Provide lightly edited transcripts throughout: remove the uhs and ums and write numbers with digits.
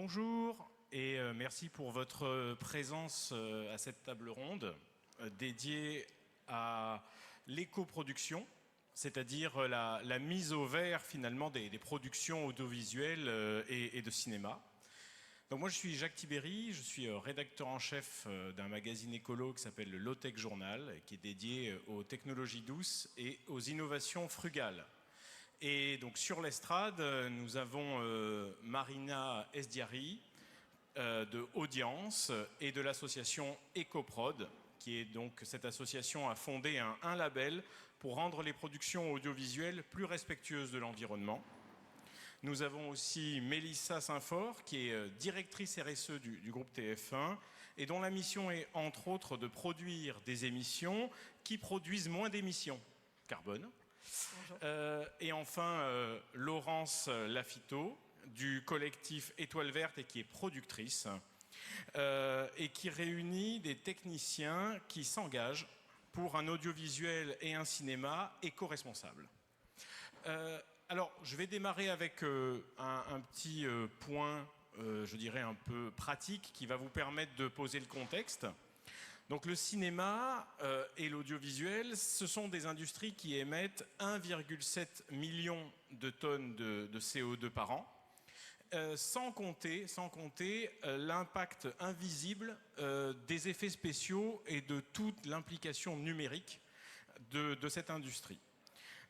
Bonjour et merci pour votre présence à cette table ronde dédiée à l'éco-production, c'est-à-dire la mise au vert finalement des productions audiovisuelles et de cinéma. Donc moi je suis Jacques Tibéry, je suis rédacteur en chef d'un magazine écolo qui s'appelle le Low-Tech Journal, qui est dédié aux technologies douces et aux innovations frugales. Et donc sur l'estrade, nous avons Marina Esdiari de Audience et de l'association EcoProd, qui est donc cette association a fondé un label pour rendre les productions audiovisuelles plus respectueuses de l'environnement. Nous avons aussi Mélissa Saint-Fort, qui est directrice RSE du groupe TF1 et dont la mission est entre autres de produire des émissions qui produisent moins d'émissions carbone. Et enfin, Laurence Lafito, du collectif Étoile Verte et qui est productrice, et qui réunit des techniciens qui s'engagent pour un audiovisuel et un cinéma éco-responsable. Alors, je vais démarrer avec un petit point, je dirais un peu pratique, qui va vous permettre de poser le contexte. Donc le cinéma et l'audiovisuel, ce sont des industries qui émettent 1,7 million de tonnes de CO2 par an, sans compter l'impact invisible des effets spéciaux et de toute l'implication numérique de cette industrie.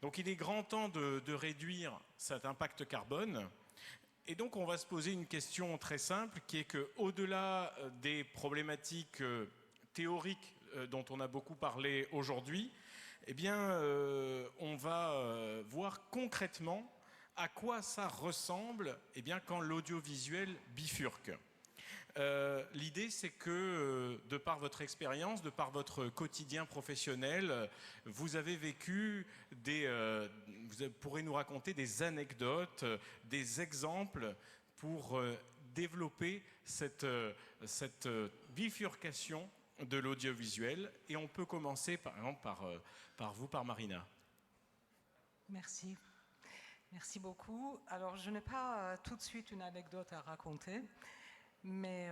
Donc il est grand temps de réduire cet impact carbone. Et donc on va se poser une question très simple qui est qu'au-delà des problématiques théoriques dont on a beaucoup parlé aujourd'hui, eh bien, on va voir concrètement à quoi ça ressemble eh bien, quand l'audiovisuel bifurque. L'idée, c'est que, de par votre expérience, de par votre quotidien professionnel, vous avez vécu vous pourrez nous raconter des anecdotes, des exemples pour développer cette bifurcation de l'audiovisuel. Et on peut commencer, par exemple, par vous, par Marina. Merci. Merci beaucoup. Alors, je n'ai pas tout de suite une anecdote à raconter. Mais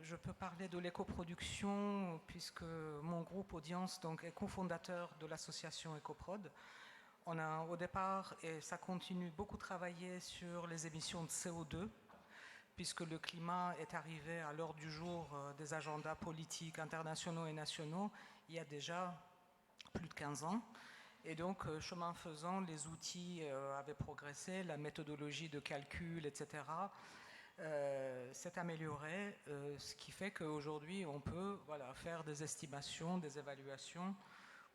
je peux parler de l'éco-production puisque mon groupe Audience donc, est cofondateur de l'association EcoProd. On a au départ, et ça continue, beaucoup travaillé sur les émissions de CO2 puisque le climat est arrivé à l'ordre du jour des agendas politiques internationaux et nationaux il y a déjà plus de 15 ans. Et donc, chemin faisant, les outils avaient progressé, la méthodologie de calcul, etc., s'est amélioré, ce qui fait qu'aujourd'hui on peut faire des estimations, des évaluations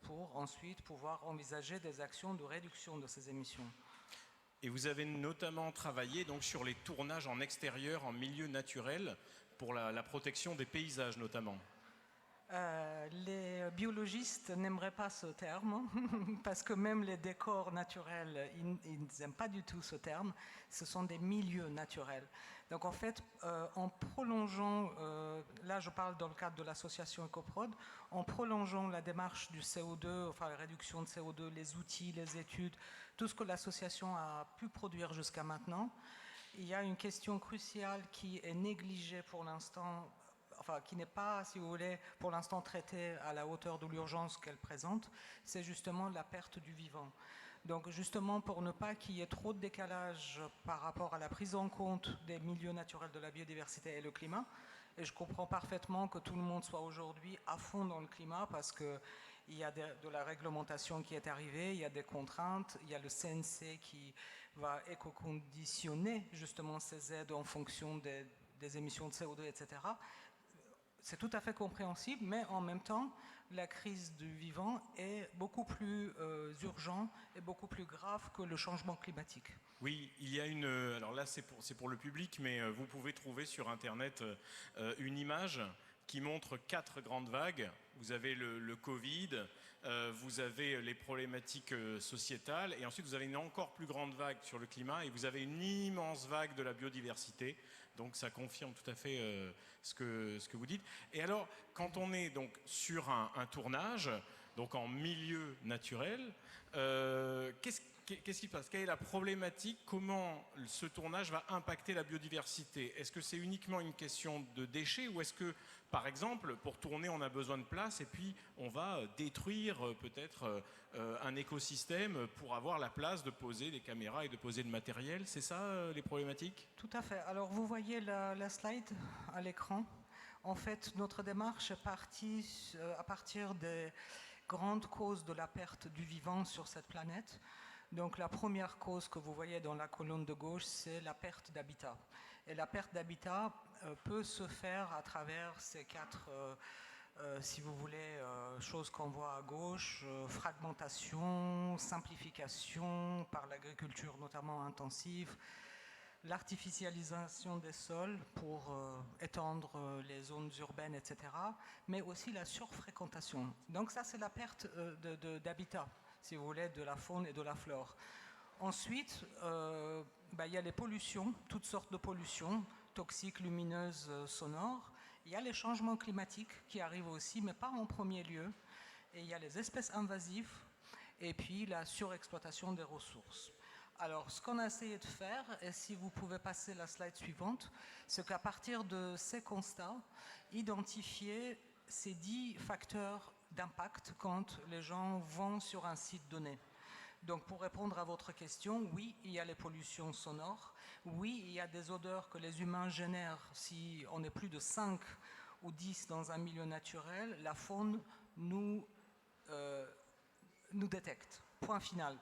pour ensuite pouvoir envisager des actions de réduction de ces émissions. Et vous avez notamment travaillé donc, sur les tournages en extérieur, en milieu naturel, pour la protection des paysages notamment. Les biologistes n'aimeraient pas ce terme parce que même les décors naturels, ils n'aiment pas du tout ce terme. Ce sont des milieux naturels. Donc en fait, en prolongeant, là je parle dans le cadre de l'association EcoProd, en prolongeant la démarche du CO2, enfin la réduction de CO2, les outils, les études, tout ce que l'association a pu produire jusqu'à maintenant, il y a une question cruciale qui est négligée pour l'instant, enfin qui n'est pas, si vous voulez, pour l'instant traitée à la hauteur de l'urgence qu'elle présente, c'est justement la perte du vivant. Donc justement pour ne pas qu'il y ait trop de décalage par rapport à la prise en compte des milieux naturels de la biodiversité et le climat, et je comprends parfaitement que tout le monde soit aujourd'hui à fond dans le climat parce qu'il y a de la réglementation qui est arrivée, il y a des contraintes, il y a le CNC qui va éco-conditionner justement ces aides en fonction des émissions de CO2, etc. C'est tout à fait compréhensible, mais en même temps, la crise du vivant est beaucoup plus urgente et beaucoup plus grave que le changement climatique. Oui, il y a une... Alors là, c'est pour le public, mais vous pouvez trouver sur Internet une image qui montre 4 grandes vagues. Vous avez le Covid, vous avez les problématiques sociétales, et ensuite vous avez une encore plus grande vague sur le climat, et vous avez une immense vague de la biodiversité. Donc ça confirme tout à fait ce que vous dites. Et alors, quand on est donc sur un tournage, donc en milieu naturel, qu'est-ce qui se passe? Quelle est la problématique? Comment ce tournage va impacter la biodiversité? Est-ce que c'est uniquement une question de déchets ou est-ce que, par exemple, pour tourner, on a besoin de place et puis on va détruire peut-être un écosystème pour avoir la place de poser des caméras et de poser le matériel? C'est ça les problématiques? Tout à fait. Alors vous voyez la slide à l'écran. En fait, notre démarche est partie à partir des grandes causes de la perte du vivant sur cette planète. Donc la première cause que vous voyez dans la colonne de gauche, c'est la perte d'habitat. Et la perte d'habitat peut se faire à travers ces quatre, si vous voulez, choses qu'on voit à gauche, fragmentation, simplification par l'agriculture notamment intensive, l'artificialisation des sols pour étendre les zones urbaines, etc., mais aussi la surfréquentation. Donc ça, c'est la perte d'habitat, si vous voulez, de la faune et de la flore. Ensuite, il y a les pollutions, toutes sortes de pollutions, toxiques, lumineuses, sonores. Il y a les changements climatiques qui arrivent aussi, mais pas en premier lieu. Et il y a les espèces invasives et puis la surexploitation des ressources. Alors, ce qu'on a essayé de faire, et si vous pouvez passer la slide suivante, c'est qu'à partir de ces constats, identifier ces 10 facteurs d'impact quand les gens vont sur un site donné. Donc, pour répondre à votre question, oui, il y a les pollutions sonores, oui, il y a des odeurs que les humains génèrent. Si on est plus de 5 ou 10 dans un milieu naturel, la faune nous détecte. Point final.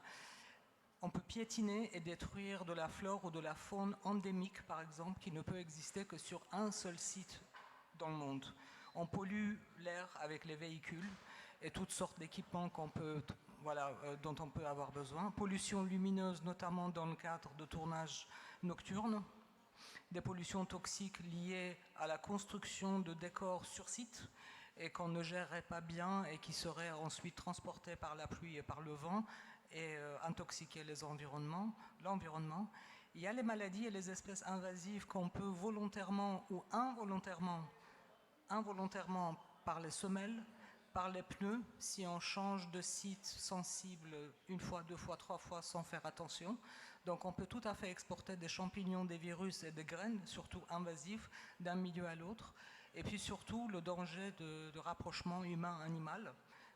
On peut piétiner et détruire de la flore ou de la faune endémique, par exemple, qui ne peut exister que sur un seul site dans le monde. On pollue l'air avec les véhicules et toutes sortes d'équipements dont on peut avoir besoin. Pollution lumineuse, notamment dans le cadre de tournage nocturne. Des pollutions toxiques liées à la construction de décors sur site et qu'on ne gérerait pas bien et qui seraient ensuite transportés par la pluie et par le vent et intoxiquer l'environnement. Il y a les maladies et les espèces invasives qu'on peut volontairement ou involontairement par les semelles, par les pneus, si on change de site sensible une fois, deux fois, trois fois sans faire attention. Donc on peut tout à fait exporter des champignons, des virus et des graines, surtout invasifs, d'un milieu à l'autre. Et puis surtout le danger de rapprochement humain-animal.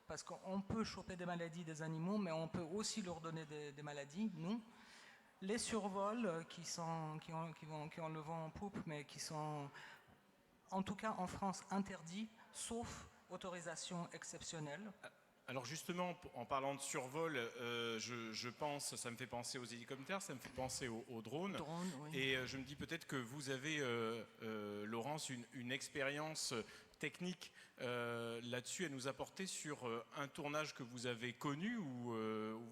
Parce qu'on peut choper des maladies des animaux, mais on peut aussi leur donner des maladies, nous. Les survols qui ont le vent en poupe, mais qui sont, en tout cas en France, interdits, sauf autorisation exceptionnelle. Alors justement, en parlant de survol, je pense, ça me fait penser aux hélicoptères, ça me fait penser aux drones. Oui. Et je me dis peut-être que vous avez, Laurence, une expérience technique là-dessus à nous apporter sur un tournage que vous avez connu où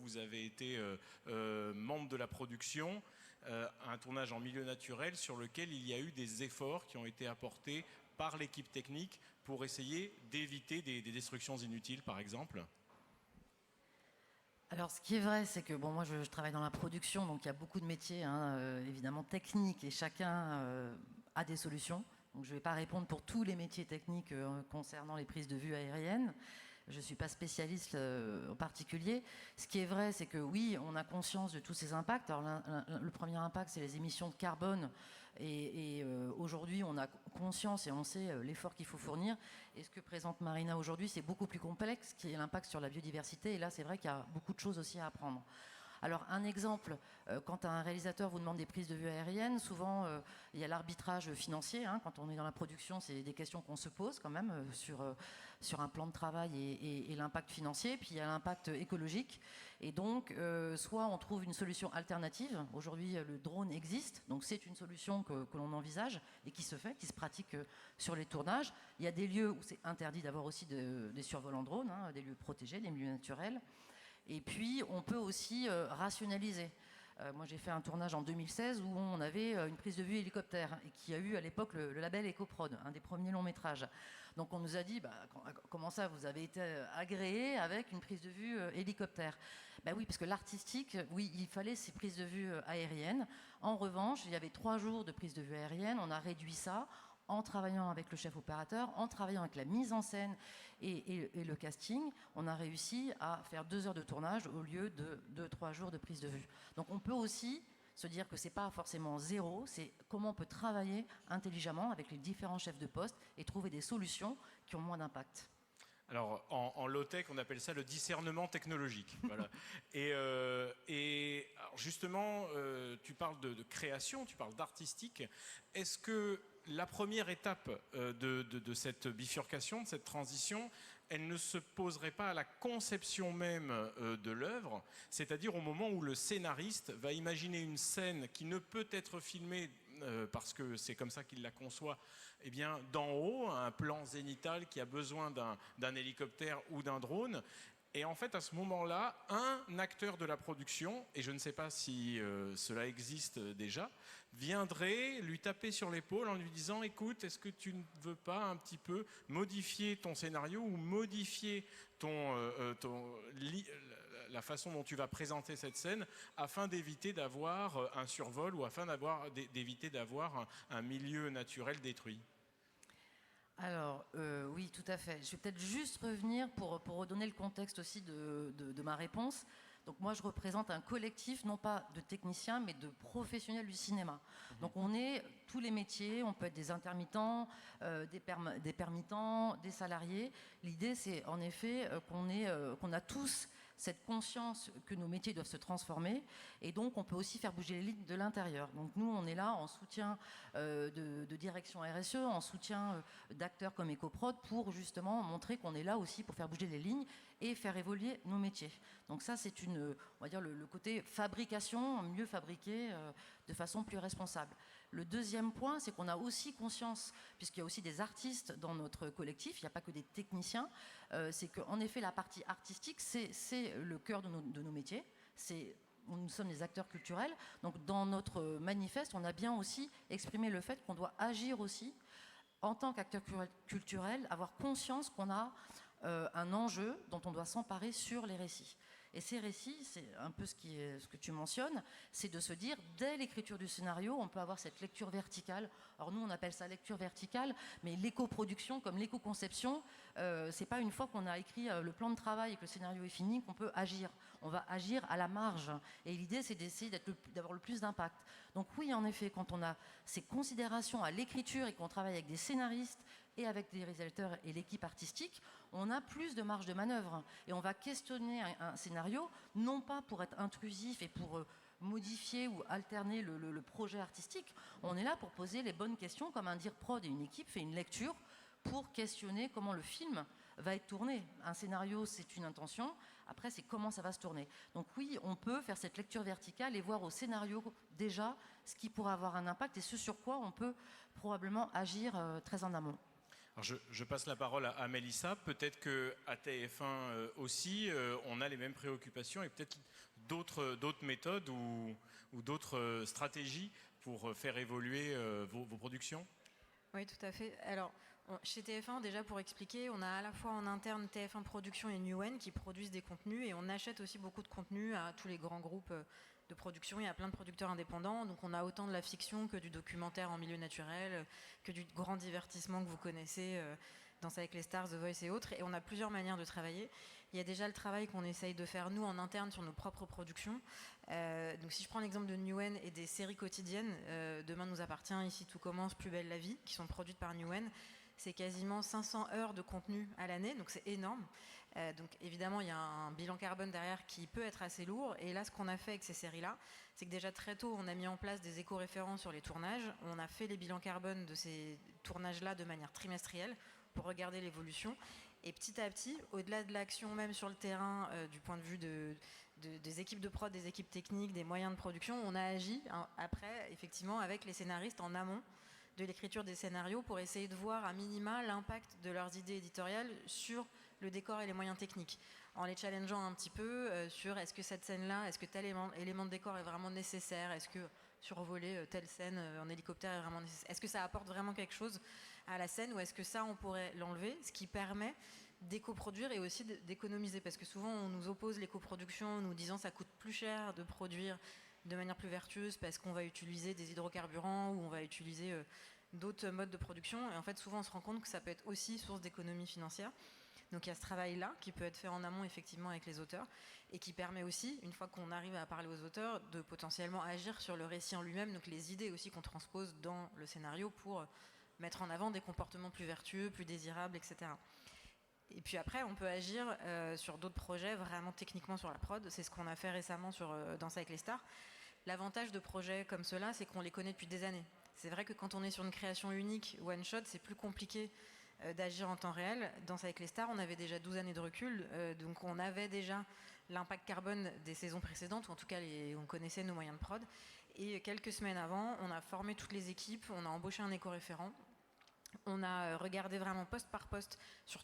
vous avez été membre de la production, un tournage en milieu naturel sur lequel il y a eu des efforts qui ont été apportés par l'équipe technique pour essayer d'éviter des destructions inutiles, par exemple. Alors, ce qui est vrai, c'est que moi, je travaille dans la production, donc il y a beaucoup de métiers, évidemment techniques, et chacun a des solutions. Donc, je ne vais pas répondre pour tous les métiers techniques concernant les prises de vue aériennes. Je ne suis pas spécialiste en particulier. Ce qui est vrai, c'est que oui, on a conscience de tous ces impacts. Alors, le premier impact, c'est les émissions de carbone. Et aujourd'hui, on a conscience et on sait l'effort qu'il faut fournir. Et ce que présente Marina aujourd'hui, c'est beaucoup plus complexe, qui est l'impact sur la biodiversité. Et là, c'est vrai qu'il y a beaucoup de choses aussi à apprendre. Alors, un exemple, quand un réalisateur vous demande des prises de vue aériennes, souvent, il y a l'arbitrage financier. Quand on est dans la production, c'est des questions qu'on se pose quand même sur un plan de travail et l'impact financier. Puis, il y a l'impact écologique. Et donc, soit on trouve une solution alternative. Aujourd'hui, le drone existe. Donc, c'est une solution que l'on envisage et qui se fait, qui se pratique sur les tournages. Il y a des lieux où c'est interdit d'avoir aussi des survols en drone, des lieux protégés, des milieux naturels. Et puis, on peut aussi rationaliser. Moi, j'ai fait un tournage en 2016 où on avait une prise de vue hélicoptère et qui a eu à l'époque le label EcoProd, un des premiers longs métrages. Donc, on nous a dit, comment ça, vous avez été agréé avec une prise de vue hélicoptère? Oui, parce que l'artistique, oui, il fallait ces prises de vue aériennes. En revanche, il y avait 3 jours de prise de vue aérienne. On a réduit ça en travaillant avec le chef opérateur, en travaillant avec la mise en scène et le casting, on a réussi à faire 2 heures de tournage au lieu de 2-3 jours de prise de vue. Donc on peut aussi se dire que ce n'est pas forcément zéro, c'est comment on peut travailler intelligemment avec les différents chefs de poste et trouver des solutions qui ont moins d'impact. Alors, en low-tech, on appelle ça le discernement technologique. Voilà. Et alors justement, tu parles de création, tu parles d'artistique. Est-ce que la première étape de cette bifurcation, de cette transition, elle ne se poserait pas à la conception même de l'œuvre, c'est-à-dire au moment où le scénariste va imaginer une scène qui ne peut être filmée parce que c'est comme ça qu'il la conçoit, eh bien, d'en haut, un plan zénital qui a besoin d'un hélicoptère ou d'un drone. Et en fait, à ce moment-là, un acteur de la production, et je ne sais pas si cela existe déjà, viendrait lui taper sur l'épaule en lui disant « Écoute, est-ce que tu ne veux pas un petit peu modifier ton scénario ou modifier la façon dont tu vas présenter cette scène afin d'éviter d'avoir un survol ou afin d'éviter d'avoir un milieu naturel détruit ?» Alors, oui, tout à fait. Je vais peut-être juste revenir pour redonner le contexte aussi de ma réponse. Donc moi, je représente un collectif, non pas de techniciens, mais de professionnels du cinéma. Donc on est tous les métiers, on peut être des intermittents, des permittents, des salariés. L'idée, c'est en effet qu'on a tous cette conscience que nos métiers doivent se transformer, et donc on peut aussi faire bouger les lignes de l'intérieur. Donc nous, on est là en soutien de direction RSE, en soutien d'acteurs comme EcoProd, pour justement montrer qu'on est là aussi pour faire bouger les lignes et faire évoluer nos métiers. Donc ça, c'est on va dire le côté fabrication, mieux fabriquer de façon plus responsable. Le deuxième point, c'est qu'on a aussi conscience, puisqu'il y a aussi des artistes dans notre collectif, il n'y a pas que des techniciens, c'est qu'en effet, la partie artistique, c'est le cœur de nos métiers. Nous sommes des acteurs culturels. Donc dans notre manifeste, on a bien aussi exprimé le fait qu'on doit agir aussi en tant qu'acteur culturel, avoir conscience qu'on a un enjeu dont on doit s'emparer sur les récits. Et ces récits, c'est un peu ce que tu mentionnes, c'est de se dire, dès l'écriture du scénario, on peut avoir cette lecture verticale. Alors nous, on appelle ça lecture verticale, mais l'éco-production, comme l'éco-conception, c'est pas une fois qu'on a écrit le plan de travail et que le scénario est fini qu'on peut agir. On va agir à la marge. Et l'idée, c'est d'essayer d'avoir le plus d'impact. Donc oui, en effet, quand on a ces considérations à l'écriture et qu'on travaille avec des scénaristes et avec les réalisateurs et l'équipe artistique, on a plus de marge de manœuvre. Et on va questionner un scénario, non pas pour être intrusif et pour modifier ou alterner le projet artistique. On est là pour poser les bonnes questions, comme un dire prod et une équipe fait une lecture pour questionner comment le film va être tourné. Un scénario, c'est une intention. Après, c'est comment ça va se tourner. Donc oui, on peut faire cette lecture verticale et voir au scénario déjà ce qui pourrait avoir un impact et ce sur quoi on peut probablement agir très en amont. Alors je passe la parole à Mélissa. Peut-être qu'à TF1 aussi, on a les mêmes préoccupations et peut-être d'autres méthodes ou d'autres stratégies pour faire évoluer vos productions. Oui, tout à fait. Alors, chez TF1, déjà pour expliquer, on a à la fois en interne TF1 Production et Newen qui produisent des contenus, et on achète aussi beaucoup de contenus à tous les grands groupes de production. Il y a plein de producteurs indépendants, donc on a autant de la fiction que du documentaire en milieu naturel, que du grand divertissement que vous connaissez, Danse avec les stars, The Voice et autres, et on a plusieurs manières de travailler. Il y a déjà le travail qu'on essaye de faire nous en interne sur nos propres productions. Donc si je prends l'exemple de Newen et des séries quotidiennes, Demain nous appartient, Ici tout commence, Plus belle la vie, qui sont produites par Newen, c'est quasiment 500 heures de contenu à l'année, donc c'est énorme. Donc évidemment, il y a un bilan carbone derrière qui peut être assez lourd. Et là, ce qu'on a fait avec ces séries-là, c'est que déjà très tôt, on a mis en place des éco-référents sur les tournages. On a fait les bilans carbone de ces tournages-là de manière trimestrielle pour regarder l'évolution. Et petit à petit, au-delà de l'action même sur le terrain, du point de vue des équipes de prod, des équipes techniques, des moyens de production, on a agi après, effectivement, avec les scénaristes en amont de l'écriture des scénarios pour essayer de voir à minima l'impact de leurs idées éditoriales sur le décor et les moyens techniques, en les challengeant un petit peu sur est-ce que cette scène-là, est-ce que tel élément de décor est vraiment nécessaire, est-ce que survoler telle scène en hélicoptère est vraiment nécessaire, est-ce que ça apporte vraiment quelque chose à la scène ou est-ce que ça on pourrait l'enlever, ce qui permet d'éco-produire et aussi d'économiser, parce que souvent on nous oppose l'éco-production en nous disant ça coûte plus cher de produire de manière plus vertueuse parce qu'on va utiliser des hydrocarburants ou on va utiliser d'autres modes de production. Et en fait, souvent, on se rend compte que ça peut être aussi source d'économie financière. Donc il y a ce travail-là qui peut être fait en amont effectivement avec les auteurs et qui permet aussi, une fois qu'on arrive à parler aux auteurs, de potentiellement agir sur le récit en lui-même, donc les idées aussi qu'on transpose dans le scénario pour mettre en avant des comportements plus vertueux, plus désirables, etc. Et puis après, on peut agir sur d'autres projets, vraiment techniquement sur la prod. C'est ce qu'on a fait récemment sur Danse avec les stars. L'avantage de projets comme cela, c'est qu'on les connaît depuis des années. C'est vrai que quand on est sur une création unique, one shot, c'est plus compliqué d'agir en temps réel. Danse avec les stars, on avait déjà 12 années de recul, donc on avait déjà l'impact carbone des saisons précédentes, ou en tout cas on connaissait nos moyens de prod. Et quelques semaines avant, on a formé toutes les équipes, on a embauché un éco-référent, on a regardé vraiment poste par poste sur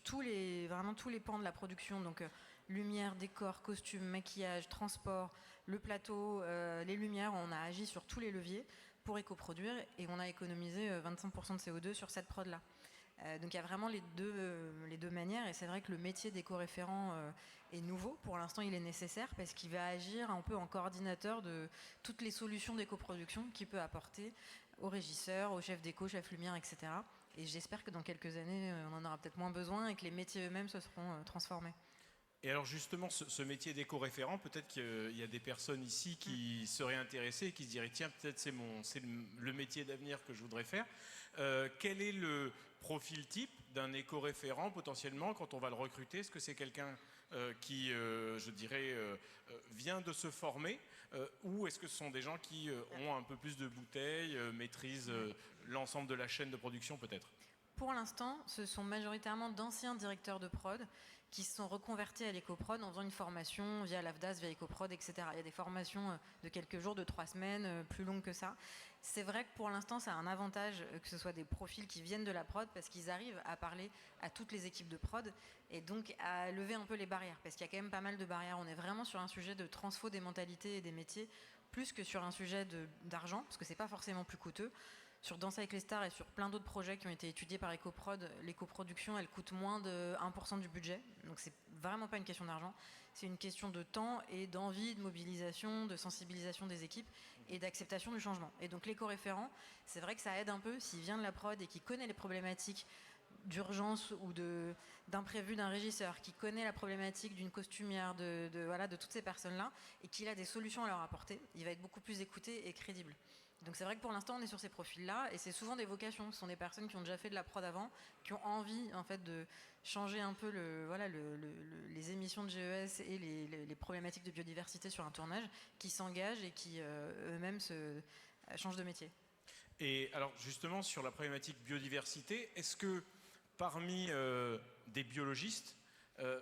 vraiment tous les pans de la production, donc lumière, décor, costume, maquillage, transport, le plateau, les lumières, on a agi sur tous les leviers pour éco-produire et on a économisé 25% de CO2 sur cette prod-là. Donc il y a vraiment les deux manières et c'est vrai que le métier d'éco-référent est nouveau. Pour l'instant, il est nécessaire parce qu'il va agir un peu en coordinateur de toutes les solutions d'éco-production qu'il peut apporter aux régisseurs, aux chefs d'éco, chefs lumière, etc. Et j'espère que dans quelques années, on en aura peut-être moins besoin et que les métiers eux-mêmes se seront transformés. Et alors justement, ce métier d'éco-référent, peut-être qu'il y a des personnes ici qui seraient intéressées et qui se diraient tiens, peut-être c'est le métier d'avenir que je voudrais faire. Quel est le profil type d'un éco-référent potentiellement quand on va le recruter? Est-ce que c'est quelqu'un qui, je dirais, vient de se former ou est-ce que ce sont des gens qui ont un peu plus de bouteilles, maîtrisent l'ensemble de la chaîne de production peut-être? Pour l'instant, ce sont majoritairement d'anciens directeurs de prod qui se sont reconvertis à l'éco-prod en faisant une formation via l'AFDAS, via EcoProd, etc. Il y a des formations de quelques jours, de 3 semaines, plus longues que ça. C'est vrai que pour l'instant, ça a un avantage que ce soit des profils qui viennent de la prod parce qu'ils arrivent à parler à toutes les équipes de prod et donc à lever un peu les barrières parce qu'il y a quand même pas mal de barrières. On est vraiment sur un sujet de transfo des mentalités et des métiers plus que sur un sujet d'argent parce que c'est pas forcément plus coûteux. Sur Danse avec les stars et sur plein d'autres projets qui ont été étudiés par EcoProd, l'éco-production, elle coûte moins de 1% du budget. Donc c'est vraiment pas une question d'argent. C'est une question de temps et d'envie, de mobilisation, de sensibilisation des équipes et d'acceptation du changement. Et donc l'éco-référent, c'est vrai que ça aide un peu s'il vient de la prod et qu'il connaît les problématiques d'urgence ou d'imprévu d'un régisseur, qui connaît la problématique d'une costumière, de toutes ces personnes-là, et qu'il a des solutions à leur apporter, il va être beaucoup plus écouté et crédible. Donc c'est vrai que pour l'instant on est sur ces profils-là et c'est souvent des vocations, ce sont des personnes qui ont déjà fait de la prod avant, qui ont envie en fait de changer un peu les émissions de GES et les problématiques de biodiversité sur un tournage, qui s'engagent et qui eux-mêmes changent de métier. Et alors justement sur la problématique biodiversité, est-ce que parmi des biologistes,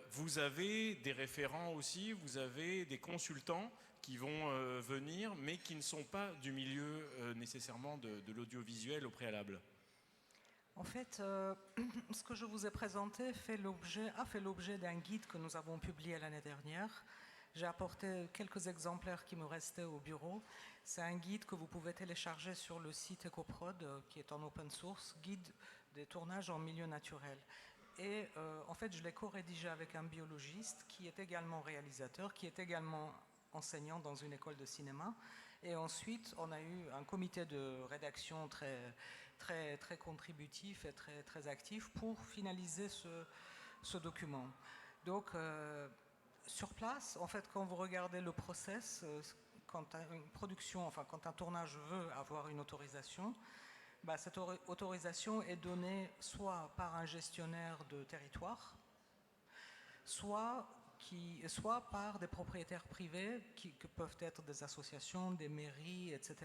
vous avez des référents aussi, vous avez des consultants qui vont venir, mais qui ne sont pas du milieu nécessairement de l'audiovisuel au préalable? En fait, ce que je vous ai présenté a fait l'objet d'un guide que nous avons publié l'année dernière. J'ai apporté quelques exemplaires qui me restaient au bureau. C'est un guide que vous pouvez télécharger sur le site EcoProd, qui est en open source, guide des tournages en milieu naturel. Et en fait, je l'ai co-rédigé avec un biologiste qui est également réalisateur, qui est également enseignant dans une école de cinéma. Et ensuite, on a eu un comité de rédaction très contributif et très actif pour finaliser ce document. Donc, sur place, en fait, quand vous regardez le process, quand un tournage veut avoir une autorisation, cette autorisation est donnée soit par un gestionnaire de territoire, soit par des propriétaires privés qui peuvent être des associations, des mairies, etc.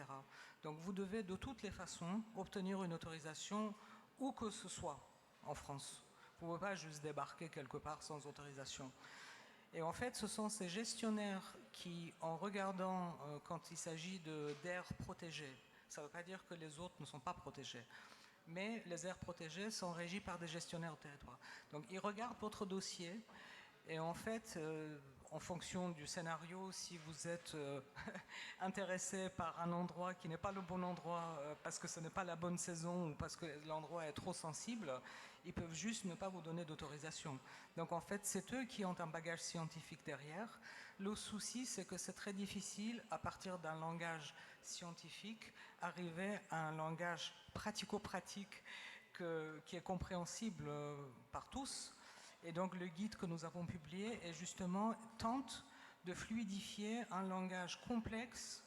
Donc vous devez de toutes les façons obtenir une autorisation où que ce soit en France. Vous ne pouvez pas juste débarquer quelque part sans autorisation. Et en fait, ce sont ces gestionnaires qui, en regardant quand il s'agit d'aires protégées, ça ne veut pas dire que les autres ne sont pas protégés, mais les aires protégées sont régies par des gestionnaires de territoire. Donc ils regardent votre dossier et en fait, en fonction du scénario, si vous êtes intéressé par un endroit qui n'est pas le bon endroit parce que ce n'est pas la bonne saison ou parce que l'endroit est trop sensible, ils peuvent juste ne pas vous donner d'autorisation. Donc en fait, c'est eux qui ont un bagage scientifique derrière. Le souci, c'est que c'est très difficile, à partir d'un langage scientifique, arriver à un langage pratico-pratique qui est compréhensible par tous. Et donc le guide que nous avons publié est justement tente de fluidifier un langage complexe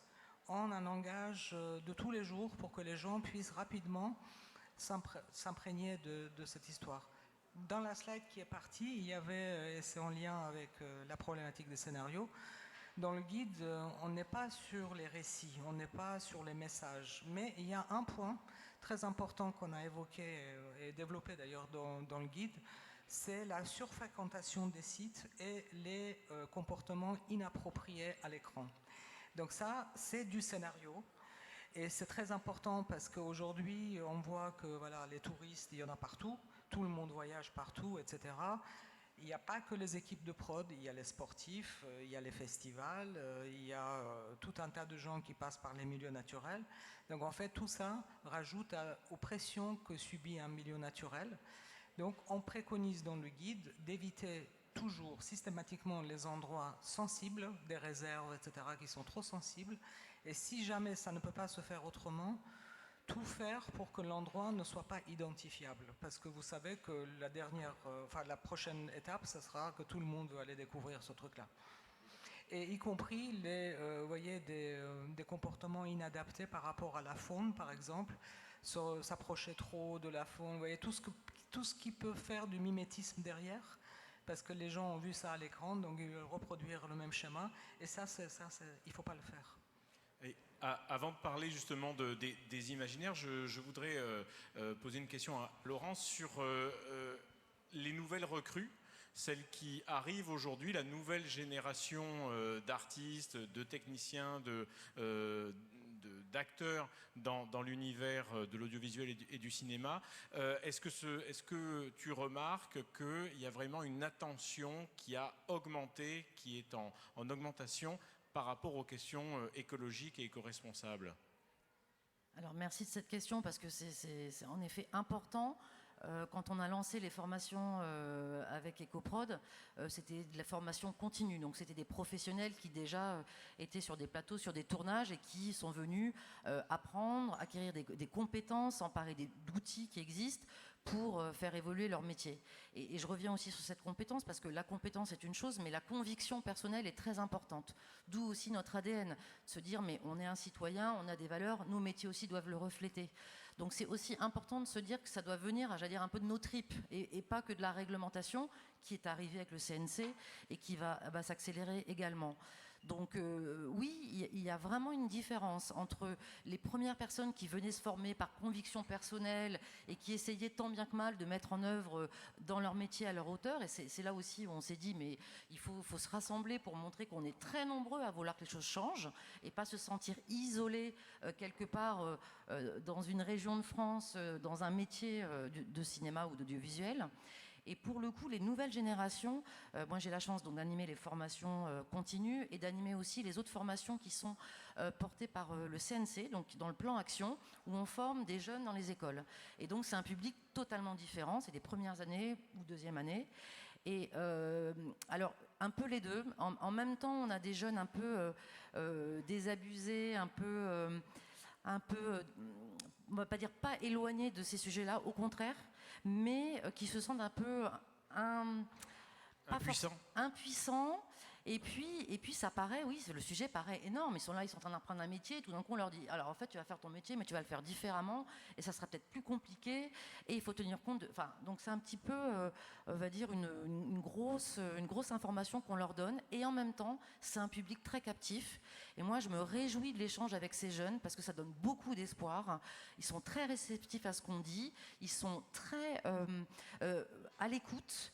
en un langage de tous les jours pour que les gens puissent rapidement s'imprégner de cette histoire. Dans la slide qui est partie, il y avait, et c'est en lien avec la problématique des scénarios, dans le guide, on n'est pas sur les récits, on n'est pas sur les messages, mais il y a un point très important qu'on a évoqué et développé d'ailleurs dans le guide, c'est la surfréquentation des sites et les comportements inappropriés à l'écran. Donc ça, c'est du scénario. Et c'est très important parce qu'aujourd'hui, on voit que voilà, les touristes, il y en a partout, tout le monde voyage partout, etc. Il n'y a pas que les équipes de prod, il y a les sportifs, il y a les festivals, il y a tout un tas de gens qui passent par les milieux naturels. Donc en fait, tout ça rajoute aux pressions que subit un milieu naturel. Donc on préconise dans le guide d'éviter toujours systématiquement les endroits sensibles, des réserves, etc., qui sont trop sensibles. Et si jamais ça ne peut pas se faire autrement, tout faire pour que l'endroit ne soit pas identifiable. Parce que vous savez que la prochaine étape, ce sera que tout le monde veut aller découvrir ce truc-là. Et y compris des comportements inadaptés par rapport à la faune, par exemple, s'approcher trop de la faune, vous voyez, tout ce qui peut faire du mimétisme derrière, parce que les gens ont vu ça à l'écran, donc ils veulent reproduire le même schéma, et il ne faut pas le faire. Et avant de parler justement des imaginaires, je voudrais poser une question à Laurence sur les nouvelles recrues, celles qui arrivent aujourd'hui, la nouvelle génération d'artistes, de techniciens, d'acteurs dans l'univers de l'audiovisuel et du cinéma. Est-ce que tu remarques qu'il y a vraiment une attention qui a augmenté, qui est en augmentation par rapport aux questions écologiques et éco-responsables? Alors merci de cette question parce que c'est en effet important. Quand on a lancé les formations avec EcoProd, c'était de la formation continue. Donc c'était des professionnels qui déjà étaient sur des plateaux, sur des tournages et qui sont venus apprendre, acquérir des compétences, s'emparer d'outils qui existent pour faire évoluer leur métier. Et je reviens aussi sur cette compétence parce que la compétence est une chose, mais la conviction personnelle est très importante. D'où aussi notre ADN, se dire mais on est un citoyen, on a des valeurs, nos métiers aussi doivent le refléter. Donc c'est aussi important de se dire que ça doit venir, j'allais dire, un peu de nos tripes et pas que de la réglementation qui est arrivée avec le CNC et qui va s'accélérer également. Donc oui, il y a vraiment une différence entre les premières personnes qui venaient se former par conviction personnelle et qui essayaient tant bien que mal de mettre en œuvre dans leur métier à leur hauteur. Et c'est là aussi où on s'est dit, mais il faut se rassembler pour montrer qu'on est très nombreux à vouloir que les choses changent et pas se sentir isolé quelque part dans une région de France, dans un métier de cinéma ou d'audiovisuel. Et pour le coup, les nouvelles générations, moi j'ai la chance donc d'animer les formations continues et d'animer aussi les autres formations qui sont portées par le CNC, donc dans le plan action, où on forme des jeunes dans les écoles. Et donc c'est un public totalement différent, c'est des premières années ou deuxième année. Et alors un peu les deux. En même temps, on a des jeunes un peu désabusés, un peu on va pas dire pas éloignés de ces sujets-là, au contraire, mais qui se sentent un peu impuissants. Et puis ça paraît, oui, le sujet paraît énorme. Ils sont là, ils sont en train d'apprendre un métier, et tout d'un coup on leur dit, alors en fait tu vas faire ton métier, mais tu vas le faire différemment, et ça sera peut-être plus compliqué, et il faut tenir compte de... Enfin, donc c'est un petit peu, on va dire, une grosse information qu'on leur donne, et en même temps, c'est un public très captif. Et moi, je me réjouis de l'échange avec ces jeunes, parce que ça donne beaucoup d'espoir. Ils sont très réceptifs à ce qu'on dit, ils sont très à l'écoute.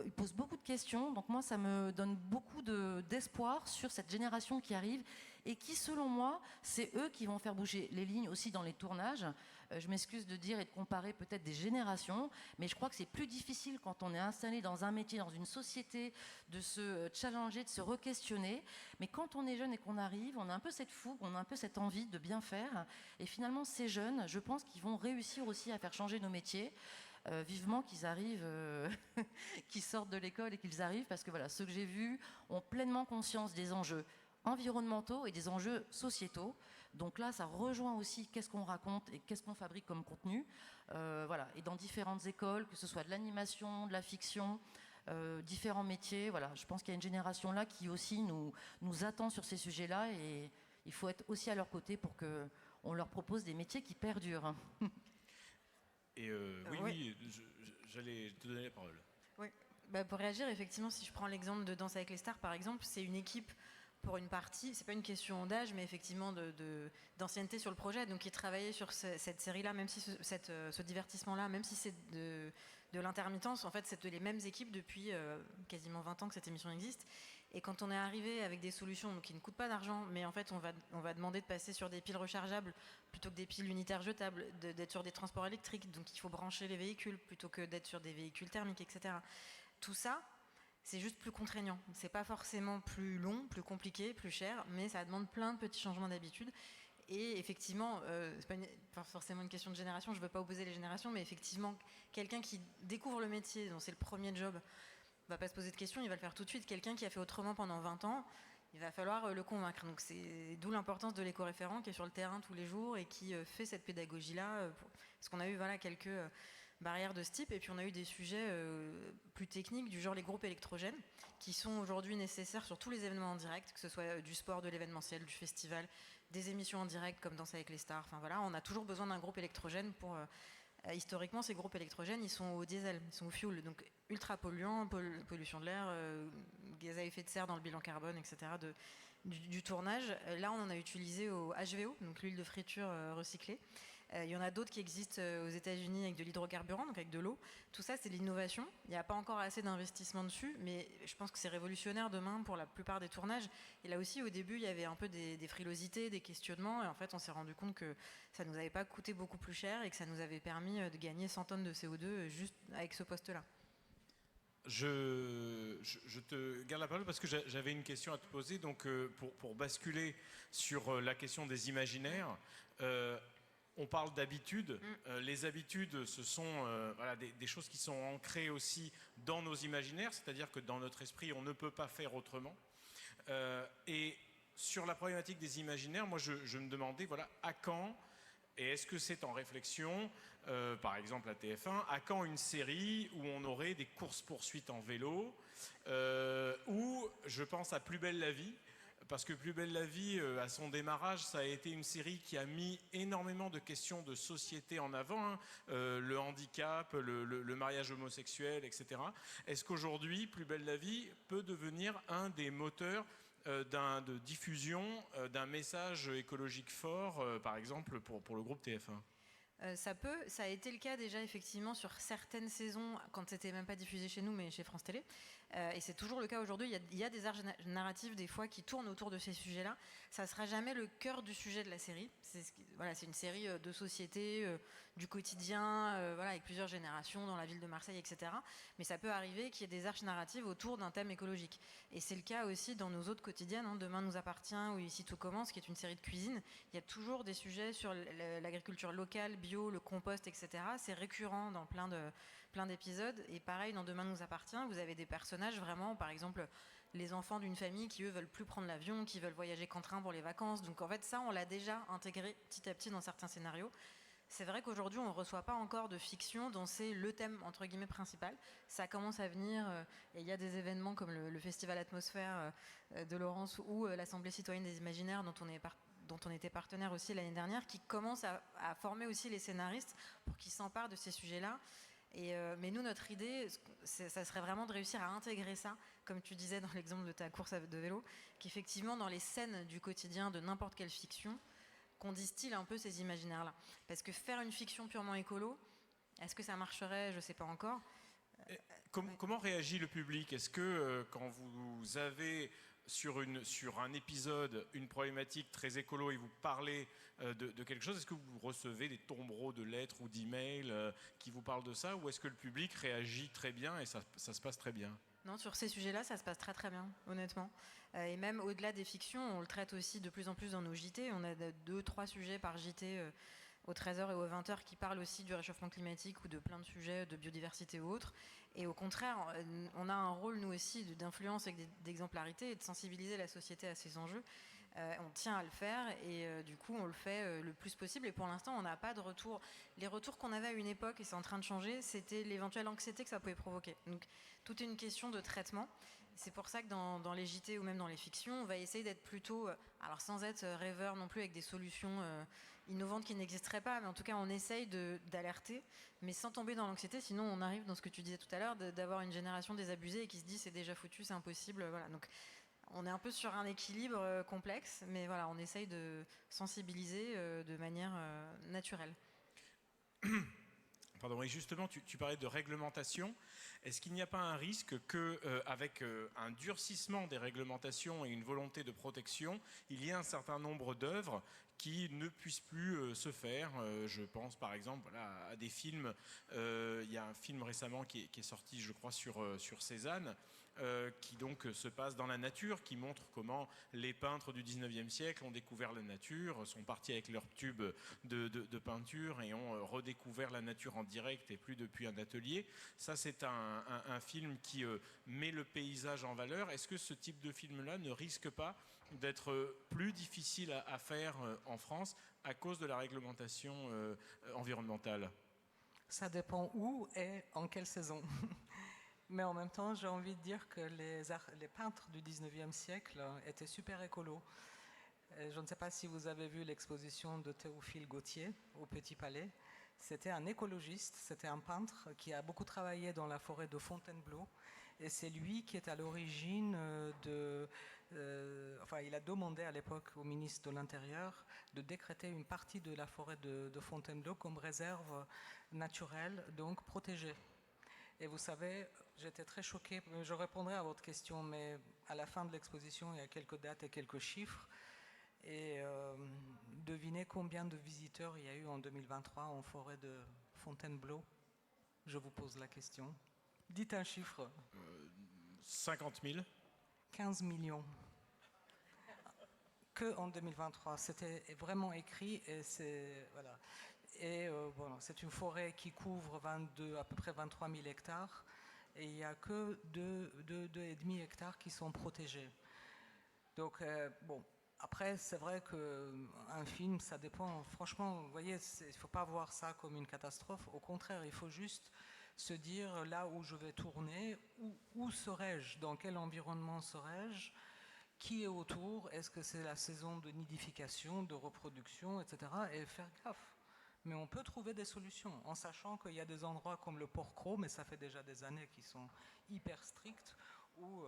Ils posent beaucoup de questions, donc moi ça me donne beaucoup d'espoir sur cette génération qui arrive et qui, selon moi, c'est eux qui vont faire bouger les lignes aussi dans les tournages. Je m'excuse de dire et de comparer peut-être des générations, mais je crois que c'est plus difficile quand on est installé dans un métier, dans une société, de se challenger, de se re-questionner. Mais quand on est jeune et qu'on arrive, on a un peu cette fougue, on a un peu cette envie de bien faire. Et finalement, ces jeunes, je pense qu'ils vont réussir aussi à faire changer nos métiers. Vivement qu'ils arrivent, qu'ils sortent de l'école et qu'ils arrivent, parce que voilà, ceux que j'ai vus ont pleinement conscience des enjeux environnementaux et des enjeux sociétaux. Donc là, ça rejoint aussi qu'est-ce qu'on raconte et qu'est-ce qu'on fabrique comme contenu. Voilà. Et dans différentes écoles, que ce soit de l'animation, de la fiction, différents métiers, voilà. Je pense qu'il y a une génération là qui aussi nous attend sur ces sujets-là, et il faut être aussi à leur côté pour qu'on leur propose des métiers qui perdurent. Et oui, j'allais te donner la parole. Oui. Bah, pour réagir, effectivement, si je prends l'exemple de Danse avec les stars, par exemple, c'est une équipe pour une partie, c'est pas une question d'âge, mais effectivement d'ancienneté sur le projet. Donc, ils travaillaient sur cette série-là, même si ce divertissement-là, même si c'est de l'intermittence, en fait, c'est les mêmes équipes depuis quasiment 20 ans que cette émission existe. Et quand on est arrivé avec des solutions donc, qui ne coûtent pas d'argent, mais en fait, on va demander de passer sur des piles rechargeables plutôt que des piles unitaires jetables, d'être sur des transports électriques, donc il faut brancher les véhicules plutôt que d'être sur des véhicules thermiques, etc. Tout ça, c'est juste plus contraignant. C'est pas forcément plus long, plus compliqué, plus cher, mais ça demande plein de petits changements d'habitude. Et effectivement, c'est pas forcément une question de génération, je veux pas opposer les générations, mais effectivement, quelqu'un qui découvre le métier, dont c'est le premier job, va pas se poser de questions, il va le faire tout de suite. Quelqu'un qui a fait autrement pendant 20 ans, il va falloir le convaincre. Donc c'est d'où l'importance de l'éco-référent qui est sur le terrain tous les jours et qui fait cette pédagogie-là. Parce qu'on a eu quelques barrières de ce type, et puis on a eu des sujets plus techniques du genre les groupes électrogènes qui sont aujourd'hui nécessaires sur tous les événements en direct, que ce soit du sport, de l'événementiel, du festival, des émissions en direct comme Danse avec les stars. Enfin voilà, on a toujours besoin d'un groupe électrogène pour... historiquement, ces groupes électrogènes, ils sont au diesel, ils sont au fuel, donc ultra polluants, pollution de l'air, gaz à effet de serre dans le bilan carbone, etc. Du tournage. Là, on en a utilisé au HVO, donc l'huile de friture recyclée. Il y en a d'autres qui existent aux États-Unis avec de l'hydrocarburant, donc avec de l'eau. Tout ça, c'est de l'innovation. Il n'y a pas encore assez d'investissement dessus, mais je pense que c'est révolutionnaire demain pour la plupart des tournages. Et là aussi, au début, il y avait un peu des frilosités, des questionnements, et en fait, on s'est rendu compte que ça ne nous avait pas coûté beaucoup plus cher et que ça nous avait permis de gagner 100 tonnes de CO2 juste avec ce poste-là. Je te garde la parole parce que j'avais une question à te poser. Donc, pour basculer sur la question des imaginaires, on parle d'habitudes. Les habitudes, ce sont des choses qui sont ancrées aussi dans nos imaginaires, c'est-à-dire que dans notre esprit, on ne peut pas faire autrement. Et sur la problématique des imaginaires, moi, je me demandais, à quand, et est-ce que c'est en réflexion, par exemple à TF1, à quand une série où on aurait des courses-poursuites en vélo, ou je pense à Plus belle la vie, parce que Plus belle la vie, à son démarrage, ça a été une série qui a mis énormément de questions de société en avant, le handicap, le mariage homosexuel, etc. Est-ce qu'aujourd'hui, Plus belle la vie peut devenir un des moteurs de diffusion d'un message écologique fort, par exemple pour le groupe TF1 ? Ça a été le cas déjà effectivement sur certaines saisons quand c'était même pas diffusé chez nous mais chez France Télé. Et c'est toujours le cas aujourd'hui. Il y a des arcs narratifs des fois qui tournent autour de ces sujets-là. Ça sera jamais le cœur du sujet de la série. C'est une série de société, du quotidien, avec plusieurs générations dans la ville de Marseille, etc. Mais ça peut arriver qu'il y ait des arcs narratives autour d'un thème écologique. Et c'est le cas aussi dans nos autres quotidiennes, Demain nous appartient ou Ici tout commence, qui est une série de cuisine. Il y a toujours des sujets sur l'agriculture locale, bio, le compost, etc. C'est récurrent dans plein d'épisodes. Et pareil, dans Demain nous appartient, vous avez des personnages vraiment, par exemple, les enfants d'une famille qui, eux, veulent plus prendre l'avion, qui veulent voyager qu'en train pour les vacances. Donc, en fait, ça, on l'a déjà intégré petit à petit dans certains scénarios. C'est vrai qu'aujourd'hui, on ne reçoit pas encore de fiction dont c'est le thème, entre guillemets, principal. Ça commence à venir, et il y a des événements comme le Festival Atmosphère de Laurence ou l'Assemblée citoyenne des imaginaires dont on était partenaire aussi l'année dernière, qui commencent à former aussi les scénaristes pour qu'ils s'emparent de ces sujets-là. Mais nous, notre idée, ça serait vraiment de réussir à intégrer ça, comme tu disais dans l'exemple de ta course de vélo, qu'effectivement, dans les scènes du quotidien de n'importe quelle fiction, qu'on distille un peu ces imaginaires-là. Parce que faire une fiction purement écolo, est-ce que ça marcherait? Je ne sais pas encore. Comment réagit le public? Est-ce que quand vous avez sur un épisode, une problématique très écolo et vous parlez de quelque chose, est-ce que vous recevez des tombereaux de lettres ou d'emails qui vous parlent de ça, ou est-ce que le public réagit très bien et ça se passe très bien? Non, sur ces sujets-là, ça se passe très très bien, honnêtement. Et même au-delà des fictions, on le traite aussi de plus en plus dans nos JT. On a 2-3 sujets par JT aux 13h et aux 20h qui parlent aussi du réchauffement climatique ou de plein de sujets de biodiversité ou autres. Et au contraire, on a un rôle, nous aussi, d'influence et d'exemplarité et de sensibiliser la société à ces enjeux. On tient à le faire et du coup, on le fait le plus possible. Et pour l'instant, on n'a pas de retour. Les retours qu'on avait à une époque, et c'est en train de changer, c'était l'éventuelle anxiété que ça pouvait provoquer. Donc, tout est une question de traitement. C'est pour ça que dans les JT ou même dans les fictions, on va essayer d'être plutôt, alors sans être rêveur non plus avec des solutions innovantes qui n'existeraient pas, mais en tout cas on essaye d'alerter, mais sans tomber dans l'anxiété, sinon on arrive dans ce que tu disais tout à l'heure, d'avoir une génération désabusée et qui se dit c'est déjà foutu, c'est impossible, voilà. Donc on est un peu sur un équilibre complexe, mais voilà, on essaye de sensibiliser de manière naturelle. Pardon, et justement, tu parlais de réglementation. Est-ce qu'il n'y a pas un risque qu'avec un durcissement des réglementations et une volonté de protection, il y ait un certain nombre d'œuvres qui ne puissent plus se faire? Je pense par exemple à des films. Il y a un film récemment qui est sorti, je crois, sur Cézanne, qui donc se passe dans la nature, qui montre comment les peintres du 19e siècle ont découvert la nature, sont partis avec leurs tubes de peinture et ont redécouvert la nature en direct et plus depuis un atelier. Ça, c'est un film qui met le paysage en valeur. Est-ce que ce type de film-là ne risque pas d'être plus difficile à faire en France à cause de la réglementation environnementale? Ça dépend où et en quelle saison. Mais en même temps, j'ai envie de dire que les peintres du 19e siècle étaient super écolos. Je ne sais pas si vous avez vu l'exposition de Théophile Gautier au Petit Palais. C'était un écologiste, c'était un peintre qui a beaucoup travaillé dans la forêt de Fontainebleau. Et c'est lui qui est à l'origine il a demandé à l'époque au ministre de l'Intérieur de décréter une partie de la forêt de Fontainebleau comme réserve naturelle, donc protégée. Et vous savez, j'étais très choquée, je répondrai à votre question, mais à la fin de l'exposition, il y a quelques dates et quelques chiffres. Et devinez combien de visiteurs il y a eu en 2023 en forêt de Fontainebleau? Je vous pose la question. Dites un chiffre. 50 000. 15 millions. Que en 2023. C'était vraiment écrit et c'est... Voilà. Et c'est une forêt qui couvre à peu près 23 000 hectares et il n'y a que 2,5 hectares qui sont protégés. Donc, après, c'est vrai qu'un film, ça dépend. Franchement, vous voyez, il ne faut pas voir ça comme une catastrophe. Au contraire, il faut juste se dire là où je vais tourner, où serais-je, dans quel environnement serais-je, qui est autour, est-ce que c'est la saison de nidification, de reproduction, etc. Et faire gaffe. Mais on peut trouver des solutions, en sachant qu'il y a des endroits comme le Port-Cros, mais ça fait déjà des années qui sont hyper stricts, où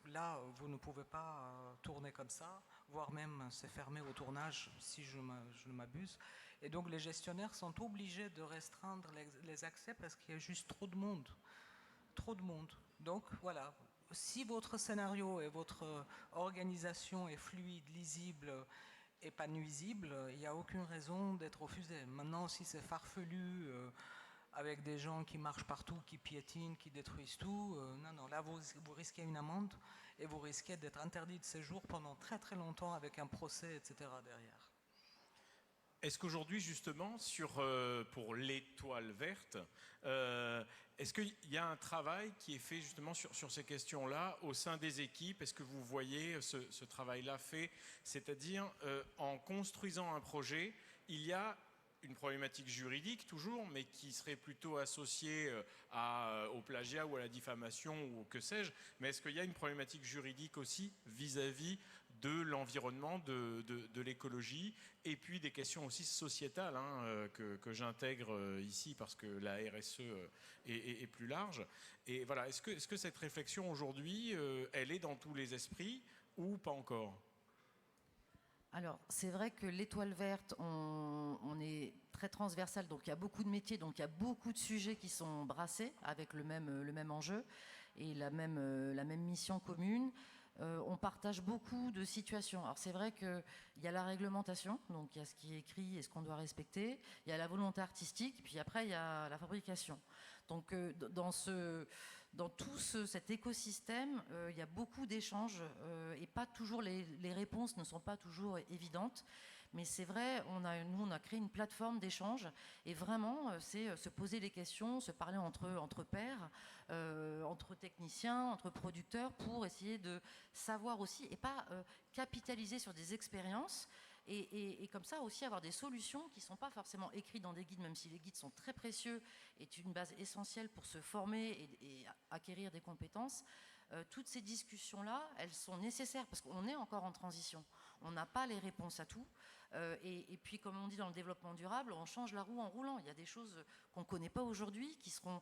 là, vous ne pouvez pas tourner comme ça, voire même c'est fermé au tournage, si je ne m'abuse. Et donc les gestionnaires sont obligés de restreindre les accès parce qu'il y a juste trop de monde. Trop de monde. Donc voilà, si votre scénario et votre organisation est fluide, lisible, et pas nuisible, il n'y a aucune raison d'être refusé. Maintenant, si c'est farfelu, avec des gens qui marchent partout, qui piétinent, qui détruisent tout, non, là vous risquez une amende et vous risquez d'être interdit de séjour pendant très très longtemps avec un procès, etc. derrière. Est-ce qu'aujourd'hui, justement, pour l'étoile verte, est-ce qu'il y a un travail qui est fait justement sur ces questions-là au sein des équipes? Est-ce que vous voyez ce travail-là fait? C'est-à-dire, en construisant un projet, il y a une problématique juridique toujours, mais qui serait plutôt associée au plagiat ou à la diffamation ou que sais-je. Mais est-ce qu'il y a une problématique juridique aussi vis-à-vis de l'environnement, de l'écologie, et puis des questions aussi sociétales que j'intègre ici parce que la RSE est plus large. Et voilà, est-ce que cette réflexion aujourd'hui, elle est dans tous les esprits ou pas encore? Alors, c'est vrai que l'étoile verte, on est très transversal, donc il y a beaucoup de métiers, donc il y a beaucoup de sujets qui sont brassés avec le même enjeu et la même mission commune. on partage beaucoup de situations. Alors c'est vrai qu'il y a la réglementation, donc il y a ce qui est écrit et ce qu'on doit respecter, il y a la volonté artistique, puis après il y a la fabrication. Donc dans tout cet écosystème, il y a beaucoup d'échanges et pas toujours les réponses ne sont pas toujours évidentes. Mais c'est vrai, nous on a créé une plateforme d'échange et vraiment c'est se poser les questions, se parler entre pairs, entre techniciens, entre producteurs pour essayer de savoir aussi et pas capitaliser sur des expériences. Et comme ça aussi avoir des solutions qui ne sont pas forcément écrites dans des guides, même si les guides sont très précieux, est une base essentielle pour se former et acquérir des compétences. Toutes ces discussions-là, elles sont nécessaires parce qu'on est encore en transition. On n'a pas les réponses à tout. Et puis, comme on dit dans le développement durable, on change la roue en roulant. Il y a des choses qu'on ne connaît pas aujourd'hui, qui seront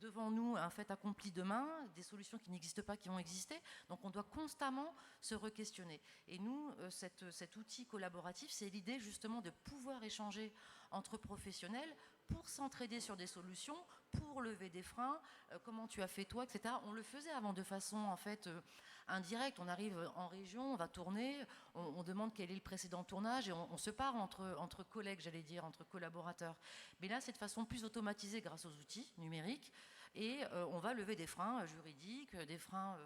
devant nous un fait accompli demain, des solutions qui n'existent pas, qui vont exister. Donc, on doit constamment se re-questionner. Et nous, cet outil collaboratif, c'est l'idée justement de pouvoir échanger entre professionnels pour s'entraider sur des solutions, pour lever des freins, comment tu as fait toi, etc. On le faisait avant de façon en fait indirecte. On arrive en région, on va tourner, on demande quel est le précédent tournage et on se parle entre collègues, j'allais dire, entre collaborateurs. Mais là, c'est de façon plus automatisée grâce aux outils numériques. Et on va lever des freins juridiques, des freins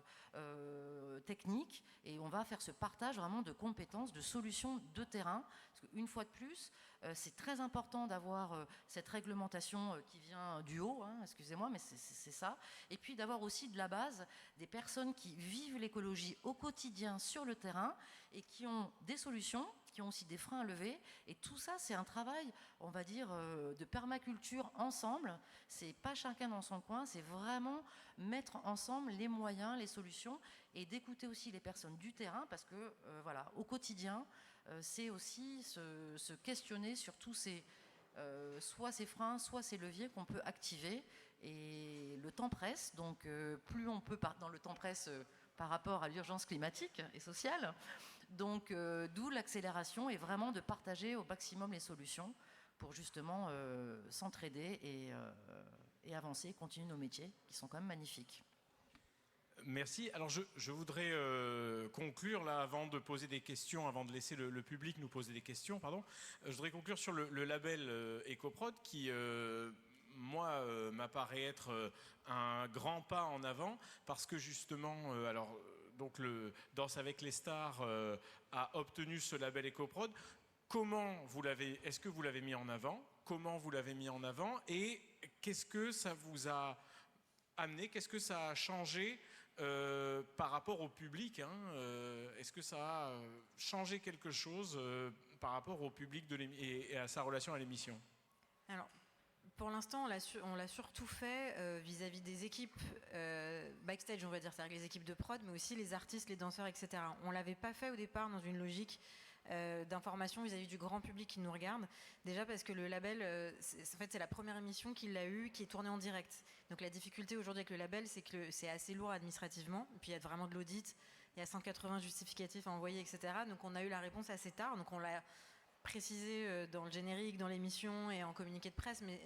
techniques, et on va faire ce partage vraiment de compétences, de solutions de terrain. Parce qu'une fois de plus, c'est très important d'avoir cette réglementation qui vient du haut, hein, excusez-moi, mais c'est ça. Et puis d'avoir aussi de la base des personnes qui vivent l'écologie au quotidien sur le terrain et qui ont des solutions, qui ont aussi des freins à lever. Et tout ça, c'est un travail, on va dire, de permaculture ensemble. C'est pas chacun dans son coin, c'est vraiment mettre ensemble les moyens, les solutions et d'écouter aussi les personnes du terrain parce que, voilà, au quotidien, c'est aussi se questionner sur tous ces, soit ces freins, soit ces leviers qu'on peut activer. Et le temps presse, donc plus on peut, dans le temps presse par rapport à l'urgence climatique et sociale, donc d'où l'accélération et vraiment de partager au maximum les solutions pour justement s'entraider et avancer, continuer nos métiers qui sont quand même magnifiques. Merci. Alors je voudrais conclure là avant de poser des questions, avant de laisser le public nous poser des questions, pardon. Je voudrais conclure sur le label EcoProd qui, moi, m'apparaît être un grand pas en avant parce que justement, donc le Danse avec les stars a obtenu ce label EcoProd. Est-ce que vous l'avez mis en avant? Comment vous l'avez mis en avant? Et qu'est-ce que ça vous a amené? Qu'est-ce que ça a changé par rapport au public, hein, est-ce que ça a changé quelque chose par rapport au public et à sa relation à l'émission? Alors, pour l'instant, on l'a surtout fait vis-à-vis des équipes backstage, on va dire, c'est-à-dire les équipes de prod, mais aussi les artistes, les danseurs, etc. On ne l'avait pas fait au départ dans une logique d'information vis-à-vis du grand public qui nous regarde. Déjà parce que le label, en fait, c'est la première émission qu'il a eue qui est tournée en direct. Donc la difficulté aujourd'hui avec le label, c'est que c'est assez lourd administrativement. Et puis il y a vraiment de l'audit, il y a 180 justificatifs à envoyer, etc. Donc on a eu la réponse assez tard. Donc on l'a précisé dans le générique, dans l'émission et en communiqué de presse, mais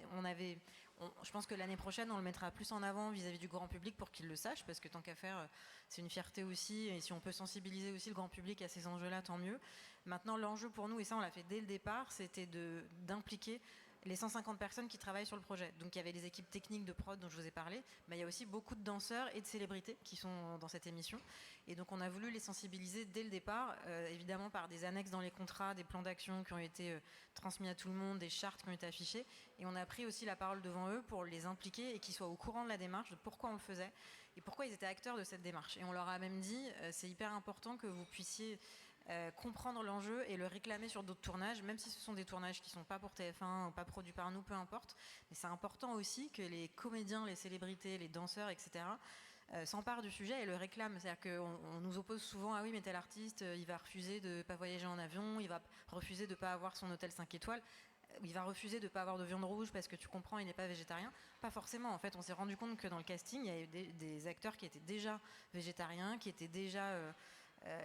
je pense que l'année prochaine, on le mettra plus en avant vis-à-vis du grand public pour qu'il le sache, parce que tant qu'à faire, c'est une fierté aussi, et si on peut sensibiliser aussi le grand public à ces enjeux-là, tant mieux. Maintenant, l'enjeu pour nous, et ça on l'a fait dès le départ, c'était d'impliquer les 150 personnes qui travaillent sur le projet. Donc il y avait les équipes techniques de prod dont je vous ai parlé, mais il y a aussi beaucoup de danseurs et de célébrités qui sont dans cette émission. Et donc on a voulu les sensibiliser dès le départ, évidemment par des annexes dans les contrats, des plans d'action qui ont été transmis à tout le monde, des chartes qui ont été affichées. Et on a pris aussi la parole devant eux pour les impliquer et qu'ils soient au courant de la démarche, de pourquoi on le faisait et pourquoi ils étaient acteurs de cette démarche. Et on leur a même dit, c'est hyper important que vous puissiez comprendre l'enjeu et le réclamer sur d'autres tournages, même si ce sont des tournages qui ne sont pas pour TF1 ou pas produits par nous, peu importe. Mais c'est important aussi que les comédiens, les célébrités, les danseurs, etc. S'emparent du sujet et le réclament. C'est-à-dire qu'on nous oppose souvent, ah oui, mais tel artiste, il va refuser de ne pas voyager en avion, il va refuser de ne pas avoir son hôtel 5 étoiles, il va refuser de ne pas avoir de viande rouge parce que tu comprends, il n'est pas végétarien. Pas forcément. En fait, on s'est rendu compte que dans le casting, il y avait des acteurs qui étaient déjà végétariens, qui étaient déjà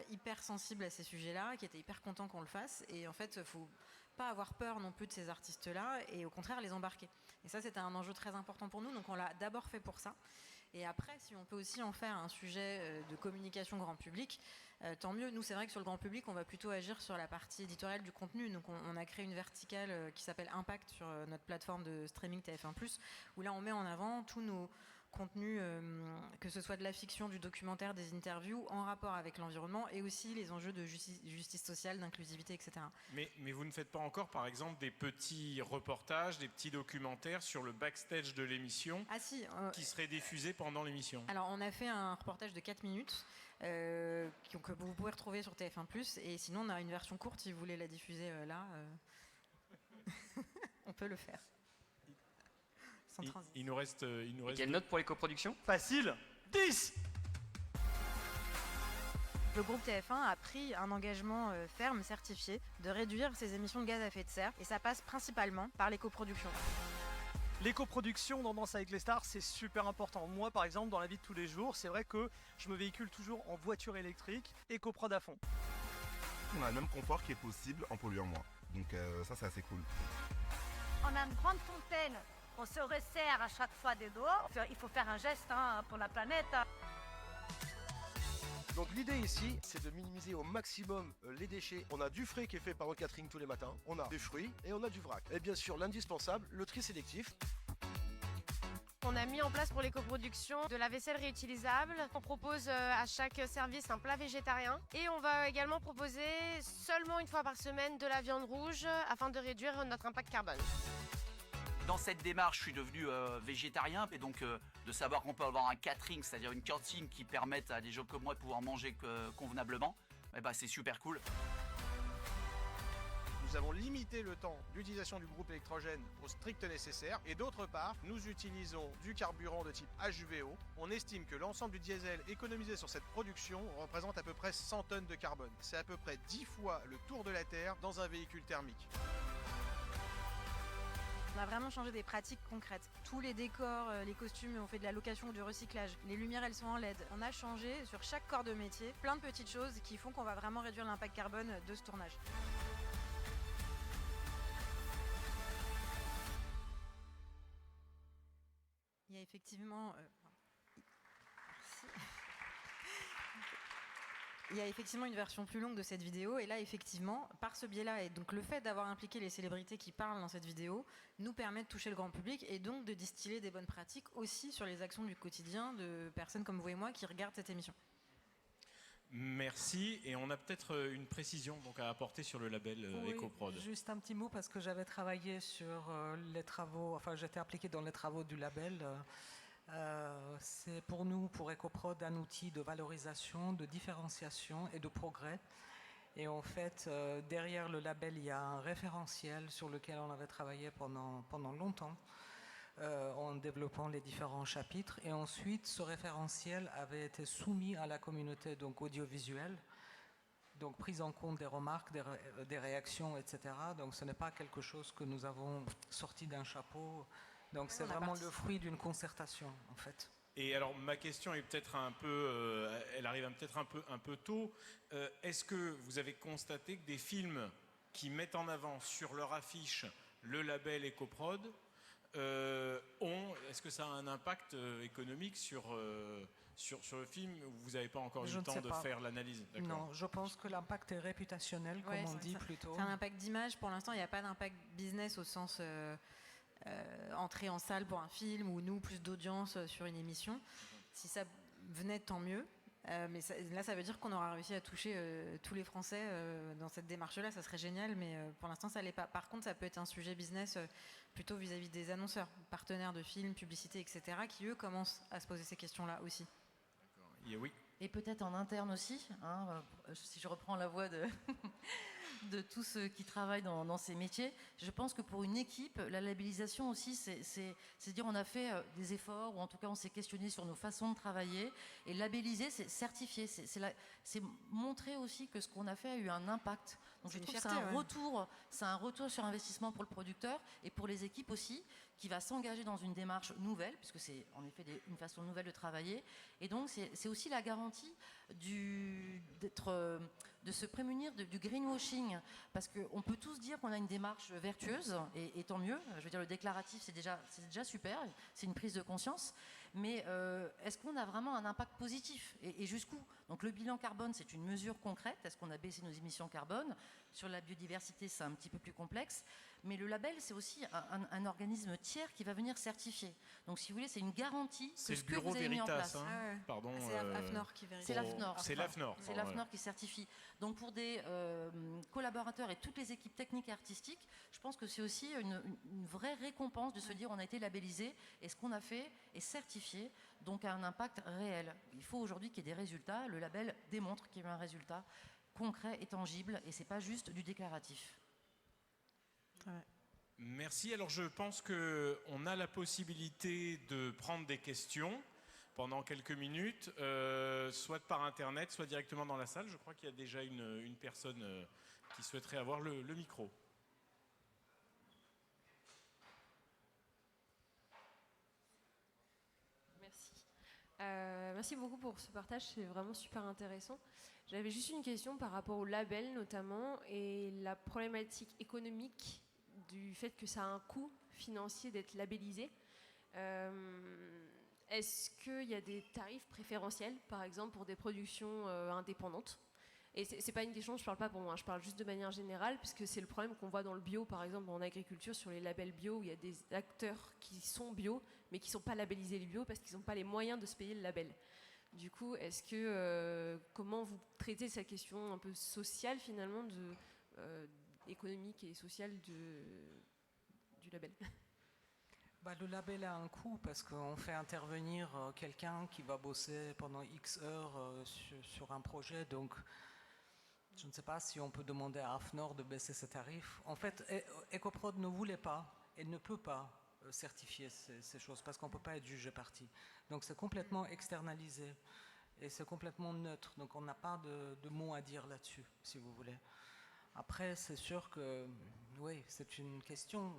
hyper sensibles à ces sujets-là, qui étaient hyper contents qu'on le fasse. Et en fait, il ne faut pas avoir peur non plus de ces artistes-là et au contraire les embarquer. Et ça, c'était un enjeu très important pour nous. Donc on l'a d'abord fait pour ça. Et après, si on peut aussi en faire un sujet de communication grand public, tant mieux. Nous, c'est vrai que sur le grand public, on va plutôt agir sur la partie éditoriale du contenu. Donc, on a créé une verticale qui s'appelle Impact sur notre plateforme de streaming TF1+, où là, on met en avant tous nos contenus, que ce soit de la fiction, du documentaire, des interviews, en rapport avec l'environnement et aussi les enjeux de justice sociale, d'inclusivité, etc. Mais vous ne faites pas encore, par exemple, des petits reportages, des petits documentaires sur le backstage de l'émission qui seraient diffusés pendant l'émission? Alors, on a fait un reportage de 4 minutes que vous pouvez retrouver sur TF1+. Et sinon, on a une version courte si vous voulez la diffuser là. On peut le faire. Il nous reste. Quelle note pour les coproductions? Facile. 10. Le groupe TF1 a pris un engagement ferme, certifié, de réduire ses émissions de gaz à effet de serre. Et ça passe principalement par les coproductions. L'éco-production dans Danse avec les stars, c'est super important. Moi, par exemple, dans la vie de tous les jours, c'est vrai que je me véhicule toujours en voiture électrique, éco-prod à fond. On a le même confort qui est possible en polluant moins. Donc ça, c'est assez cool. On a une grande fontaine. On se resserre à chaque fois des dos. Il faut faire un geste pour la planète. Donc l'idée ici, c'est de minimiser au maximum les déchets. On a du frais qui est fait par notre catering tous les matins, on a des fruits et on a du vrac. Et bien sûr, l'indispensable, le tri sélectif. On a mis en place pour les coproductions de la vaisselle réutilisable. On propose à chaque service un plat végétarien. Et on va également proposer seulement une fois par semaine de la viande rouge afin de réduire notre impact carbone. Dans cette démarche, je suis devenu végétarien et donc de savoir qu'on peut avoir un catering, c'est-à-dire une cantine qui permette à des gens comme moi de pouvoir manger convenablement, eh ben, c'est super cool. Nous avons limité le temps d'utilisation du groupe électrogène au strict nécessaire et d'autre part, nous utilisons du carburant de type HVO. On estime que l'ensemble du diesel économisé sur cette production représente à peu près 100 tonnes de carbone. C'est à peu près 10 fois le tour de la Terre dans un véhicule thermique. On a vraiment changé des pratiques concrètes. Tous les décors, les costumes, on fait de la location ou du recyclage. Les lumières, elles sont en LED. On a changé sur chaque corps de métier plein de petites choses qui font qu'on va vraiment réduire l'impact carbone de ce tournage. Il y a effectivement... Merci. Il y a effectivement une version plus longue de cette vidéo et là effectivement par ce biais-là et donc le fait d'avoir impliqué les célébrités qui parlent dans cette vidéo nous permet de toucher le grand public et donc de distiller des bonnes pratiques aussi sur les actions du quotidien de personnes comme vous et moi qui regardent cette émission. Merci et on a peut-être une précision donc à apporter sur le label EcoProd. Juste un petit mot parce que j'avais travaillé sur les travaux, enfin j'étais impliquée dans les travaux du label. C'est pour nous, pour EcoProd, un outil de valorisation, de différenciation et de progrès. Et en fait, derrière le label, il y a un référentiel sur lequel on avait travaillé pendant longtemps, en développant les différents chapitres. Et ensuite, ce référentiel avait été soumis à la communauté donc audiovisuelle, donc prise en compte des remarques, des réactions, etc. Donc ce n'est pas quelque chose que nous avons sorti d'un chapeau. Donc c'est vraiment le fruit d'une concertation en fait. Et alors ma question est peut-être un peu, elle arrive peut-être un peu tôt. Est-ce que vous avez constaté que des films qui mettent en avant sur leur affiche le label EcoProd est-ce que ça a un impact économique sur le film? Vous n'avez pas encore eu le temps de faire l'analyse? Non, je pense que l'impact est réputationnel, comme on dit plutôt. C'est un impact d'image. Pour l'instant, il n'y a pas d'impact business au sens entrée en salle pour un film ou nous, plus d'audience sur une émission. Si ça venait, tant mieux. Mais là, ça veut dire qu'on aura réussi à toucher tous les Français dans cette démarche-là. Ça serait génial, mais pour l'instant, ça ne l'est pas. Par contre, ça peut être un sujet business plutôt vis-à-vis des annonceurs, partenaires de films, publicités, etc., qui, eux, commencent à se poser ces questions-là aussi. Et oui. Et peut-être en interne aussi, hein, si je reprends la voix de tous ceux qui travaillent dans ces métiers. Je pense que pour une équipe, la labellisation aussi, c'est dire on a fait des efforts, ou en tout cas on s'est questionné sur nos façons de travailler. Et labelliser, c'est certifier, c'est montrer aussi que ce qu'on a fait a eu un impact. Donc je trouve que c'est un retour sur investissement pour le producteur et pour les équipes aussi, qui va s'engager dans une démarche nouvelle, puisque c'est en effet une façon nouvelle de travailler. Et donc c'est aussi la garantie de se prémunir du greenwashing, parce qu'on peut tous dire qu'on a une démarche vertueuse, et tant mieux. Je veux dire, le déclaratif, c'est déjà super, c'est une prise de conscience. mais est-ce qu'on a vraiment un impact positif et jusqu'où? Donc le bilan carbone, c'est une mesure concrète. Est-ce qu'on a baissé nos émissions carbone? Sur la biodiversité, c'est un petit peu plus complexe. Mais le label, c'est aussi un organisme tiers qui va venir certifier. Donc si vous voulez, c'est une garantie que ce que vous avez mis en place. Hein. Pardon. C'est AFNOR qui vérifie. C'est l'AFNOR. C'est l'AFNOR. C'est l'AFNOR qui certifie. Donc pour des collaborateurs et toutes les équipes techniques et artistiques, je pense que c'est aussi une vraie récompense de se dire on a été labellisé et ce qu'on a fait est certifié, donc a un impact réel. Il faut aujourd'hui qu'il y ait des résultats. Le label démontre qu'il y a eu un résultat concret et tangible et c'est pas juste du déclaratif. Ouais. Merci. Alors je pense qu'on a la possibilité de prendre des questions pendant quelques minutes, soit par Internet, soit directement dans la salle. Je crois qu'il y a déjà une personne qui souhaiterait avoir le micro. Merci. Merci beaucoup pour ce partage, c'est vraiment super intéressant. J'avais juste une question par rapport au label notamment et la problématique économique du fait que ça a un coût financier d'être labellisé. Est-ce qu'il y a des tarifs préférentiels, par exemple, pour des productions indépendantes? Et c'est pas une question, je parle pas pour moi, je parle juste de manière générale, puisque c'est le problème qu'on voit dans le bio, par exemple, en agriculture, sur les labels bio, où il y a des acteurs qui sont bio, mais qui ne sont pas labellisés les bio, parce qu'ils n'ont pas les moyens de se payer le label. Du coup, est-ce que comment vous traitez cette question un peu sociale, finalement, économique et sociale du label? Le label a un coût parce qu'on fait intervenir quelqu'un qui va bosser pendant X heures sur un projet. Donc, je ne sais pas si on peut demander à AFNOR de baisser ses tarifs. En fait, EcoProd ne voulait pas et ne peut pas certifier ces choses parce qu'on ne peut pas être jugé parti. Donc, c'est complètement externalisé et c'est complètement neutre. Donc, on n'a pas de mot à dire là-dessus, si vous voulez. Après, c'est sûr que, oui, c'est une question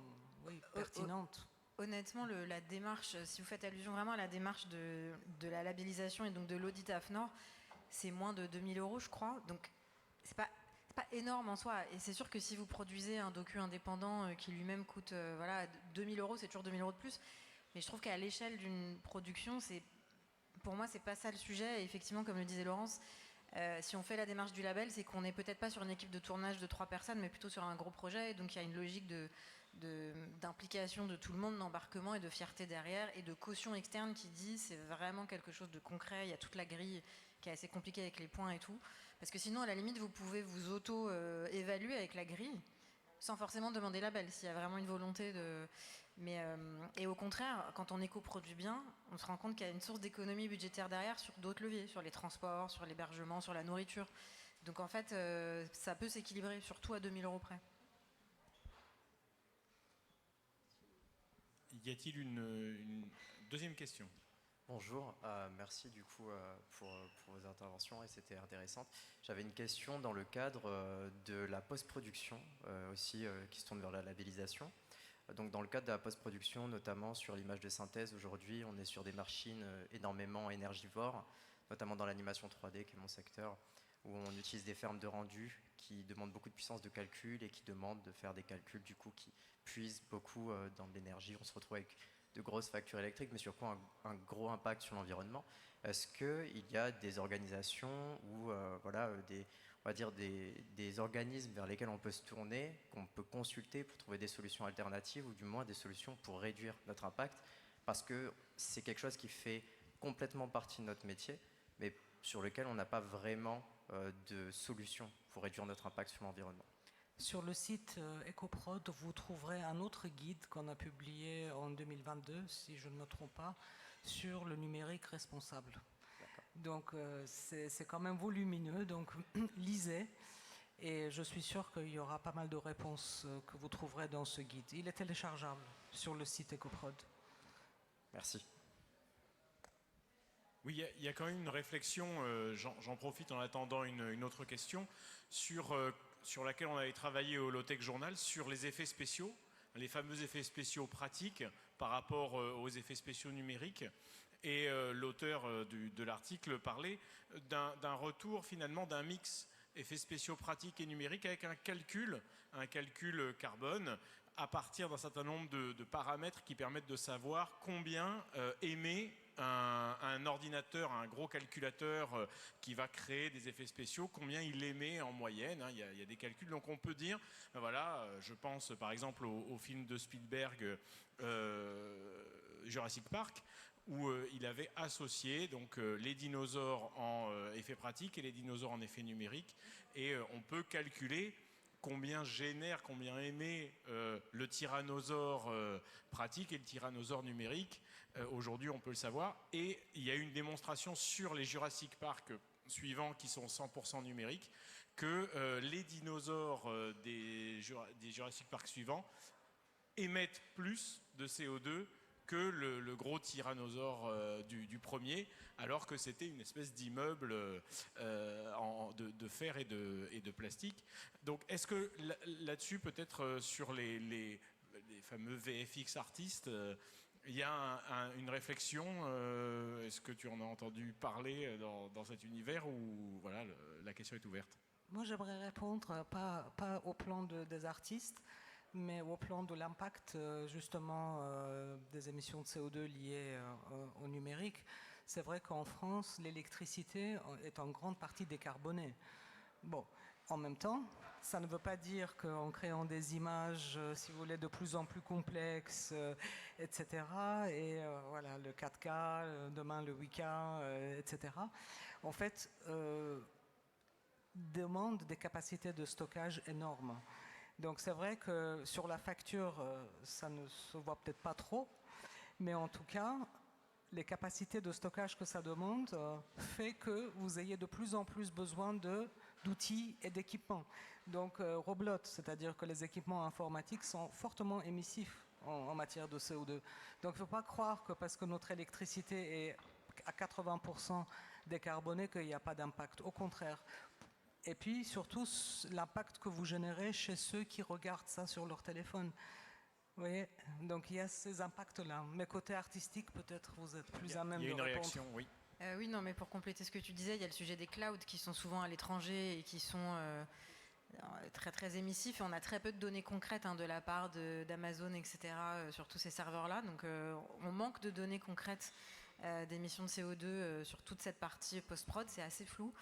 pertinente. Honnêtement, la démarche, si vous faites allusion vraiment à la démarche de la labellisation et donc de l'audit AFNOR, c'est moins de 2000 €, je crois. Donc, c'est pas énorme en soi. Et c'est sûr que si vous produisez un docu indépendant qui lui-même coûte 2000 €, c'est toujours 2000 € de plus. Mais je trouve qu'à l'échelle d'une production, pour moi, c'est pas ça le sujet. Et effectivement, comme le disait Laurence, si on fait la démarche du label, c'est qu'on n'est peut-être pas sur une équipe de tournage de 3 personnes, mais plutôt sur un gros projet. Et donc, il y a une logique d'implication de tout le monde, d'embarquement et de fierté derrière et de caution externe qui dit c'est vraiment quelque chose de concret. Il y a toute la grille qui est assez compliquée avec les points et tout. Parce que sinon, à la limite, vous pouvez vous auto-évaluer avec la grille sans forcément demander label, s'il y a vraiment une volonté de... et au contraire, quand on éco-produit bien, on se rend compte qu'il y a une source d'économie budgétaire derrière sur d'autres leviers, sur les transports, sur l'hébergement, sur la nourriture. Donc en fait, ça peut s'équilibrer, surtout à 2000 € près. Y a-t-il une deuxième question? Bonjour, merci du coup pour vos interventions et c'était intéressant. J'avais une question dans le cadre de la post-production aussi qui se tourne vers la labellisation. Donc dans le cadre de la post-production, notamment sur l'image de synthèse, aujourd'hui on est sur des machines énormément énergivores, notamment dans l'animation 3D qui est mon secteur, où on utilise des fermes de rendu qui demandent beaucoup de puissance de calcul et qui demandent de faire des calculs du coup qui puisent beaucoup dans de l'énergie. On se retrouve avec de grosses factures électriques, mais surtout un gros impact sur l'environnement. Est-ce qu'il y a des organisations ou des organismes vers lesquels on peut se tourner, qu'on peut consulter pour trouver des solutions alternatives ou du moins des solutions pour réduire notre impact? Parce que c'est quelque chose qui fait complètement partie de notre métier, mais sur lequel on n'a pas vraiment de solution pour réduire notre impact sur l'environnement. Sur le site EcoProd, vous trouverez un autre guide qu'on a publié en 2022, si je ne me trompe pas, sur le numérique responsable. Donc c'est quand même volumineux, donc lisez. Et je suis sûr qu'il y aura pas mal de réponses que vous trouverez dans ce guide. Il est téléchargeable sur le site EcoProd. Merci. Oui, il y a quand même une réflexion, j'en profite en attendant une autre question, sur laquelle on avait travaillé au Low-Tech Journal, sur les effets spéciaux, les fameux effets spéciaux pratiques par rapport aux effets spéciaux numériques. Et l'auteur de l'article parlait d'un retour finalement d'un mix effets spéciaux pratiques et numériques avec un calcul carbone à partir d'un certain nombre de paramètres qui permettent de savoir combien émet un ordinateur, un gros calculateur qui va créer des effets spéciaux, combien il émet en moyenne, hein, il y a des calculs. Donc on peut dire, voilà, je pense par exemple au film de Spielberg, Jurassic Park, où il avait associé donc, les dinosaures en effet pratique et les dinosaures en effet numérique. Et on peut calculer combien génère, combien émet le tyrannosaure pratique et le tyrannosaure numérique. Aujourd'hui, on peut le savoir. Et il y a eu une démonstration sur les Jurassic Park suivants qui sont 100% numériques que les dinosaures des Jurassic Park suivants émettent plus de CO2 que le gros tyrannosaure du premier, alors que c'était une espèce d'immeuble de fer et de plastique. Donc est-ce que là-dessus, peut-être sur les fameux VFX artistes, il y a une réflexion, est-ce que tu en as entendu parler dans cet univers, ou voilà, la question est ouverte? Moi, j'aimerais répondre pas au plan des artistes, mais au plan de l'impact justement des émissions de CO2 liées au numérique. C'est vrai qu'en France, l'électricité est en grande partie décarbonée. Bon, en même temps, ça ne veut pas dire qu'en créant des images, si vous voulez, de plus en plus complexes, etc., et voilà, le 4K, demain le 8K, etc., en fait, demande des capacités de stockage énormes. Donc c'est vrai que sur la facture, ça ne se voit peut-être pas trop, mais en tout cas, les capacités de stockage que ça demande fait que vous ayez de plus en plus besoin d'outils et d'équipements. Donc Roblot, c'est-à-dire que les équipements informatiques sont fortement émissifs en matière de CO2. Donc il ne faut pas croire que parce que notre électricité est à 80% décarbonée qu'il n'y a pas d'impact. Au contraire. Et puis surtout l'impact que vous générez chez ceux qui regardent ça sur leur téléphone. Vous voyez, donc il y a ces impacts-là. Mais côté artistique, peut-être vous êtes plus à même de répondre. Il y a une réaction, oui. Oui, non, mais pour compléter ce que tu disais, il y a le sujet des clouds qui sont souvent à l'étranger et qui sont très très émissifs. Et on a très peu de données concrètes de la part d'Amazon, etc., sur tous ces serveurs-là. Donc on manque de données concrètes d'émissions de CO2 sur toute cette partie post-prod, c'est assez flou.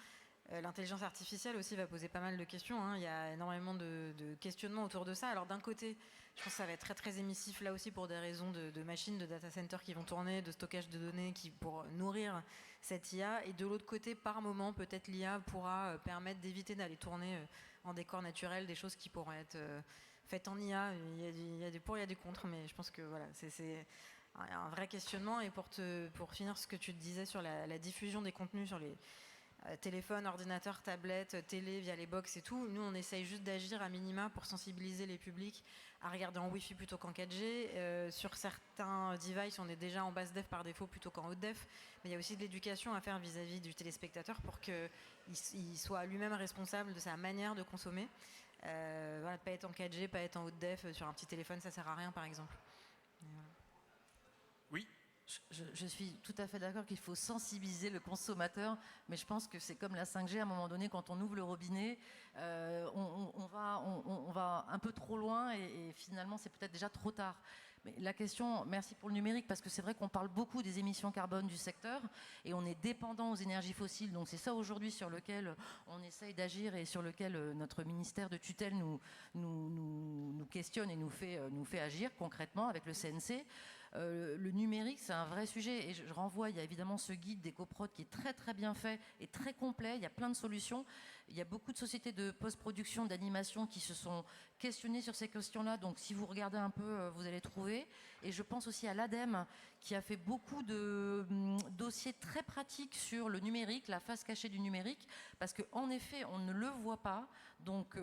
L'intelligence artificielle aussi va poser pas mal de questions, hein. Il y a énormément de questionnements autour de ça. Alors d'un côté, je pense que ça va être très très émissif là aussi pour des raisons de machines, de data centers qui vont tourner, de stockage de données pour nourrir cette IA. Et de l'autre côté, par moment, peut-être l'IA pourra permettre d'éviter d'aller tourner en décor naturel des choses qui pourraient être faites en IA. Il y a des pour, il y a des contre, mais je pense que voilà, c'est un vrai questionnement. Et pour finir ce que tu disais sur la diffusion des contenus sur les téléphone, ordinateur, tablette, télé, via les box et tout. Nous, on essaye juste d'agir à minima pour sensibiliser les publics à regarder en Wi-Fi plutôt qu'en 4G. Sur certains devices, on est déjà en basse def par défaut plutôt qu'en haute def. Mais il y a aussi de l'éducation à faire vis-à-vis du téléspectateur pour qu'il soit lui-même responsable de sa manière de consommer. Voilà, pas être en 4G, pas être en haute def sur un petit téléphone, ça sert à rien, par exemple. Oui. Je suis tout à fait d'accord qu'il faut sensibiliser le consommateur, mais je pense que c'est comme la 5G, à un moment donné, quand on ouvre le robinet, on va un peu trop loin et finalement c'est peut-être déjà trop tard. Mais la question, merci pour le numérique, parce que c'est vrai qu'on parle beaucoup des émissions carbone du secteur et on est dépendant aux énergies fossiles, donc c'est ça aujourd'hui sur lequel on essaye d'agir et sur lequel notre ministère de tutelle nous questionne et nous fait agir concrètement avec le CNC. Le numérique, c'est un vrai sujet et je renvoie, il y a évidemment ce guide d'EcoProd qui est très très bien fait et très complet, il y a plein de solutions. Il y a beaucoup de sociétés de post-production, d'animation qui se sont questionnées sur ces questions-là, donc si vous regardez un peu, vous allez trouver. Et je pense aussi à l'ADEME qui a fait beaucoup de dossiers très pratiques sur le numérique, la face cachée du numérique, parce qu'en effet, on ne le voit pas, donc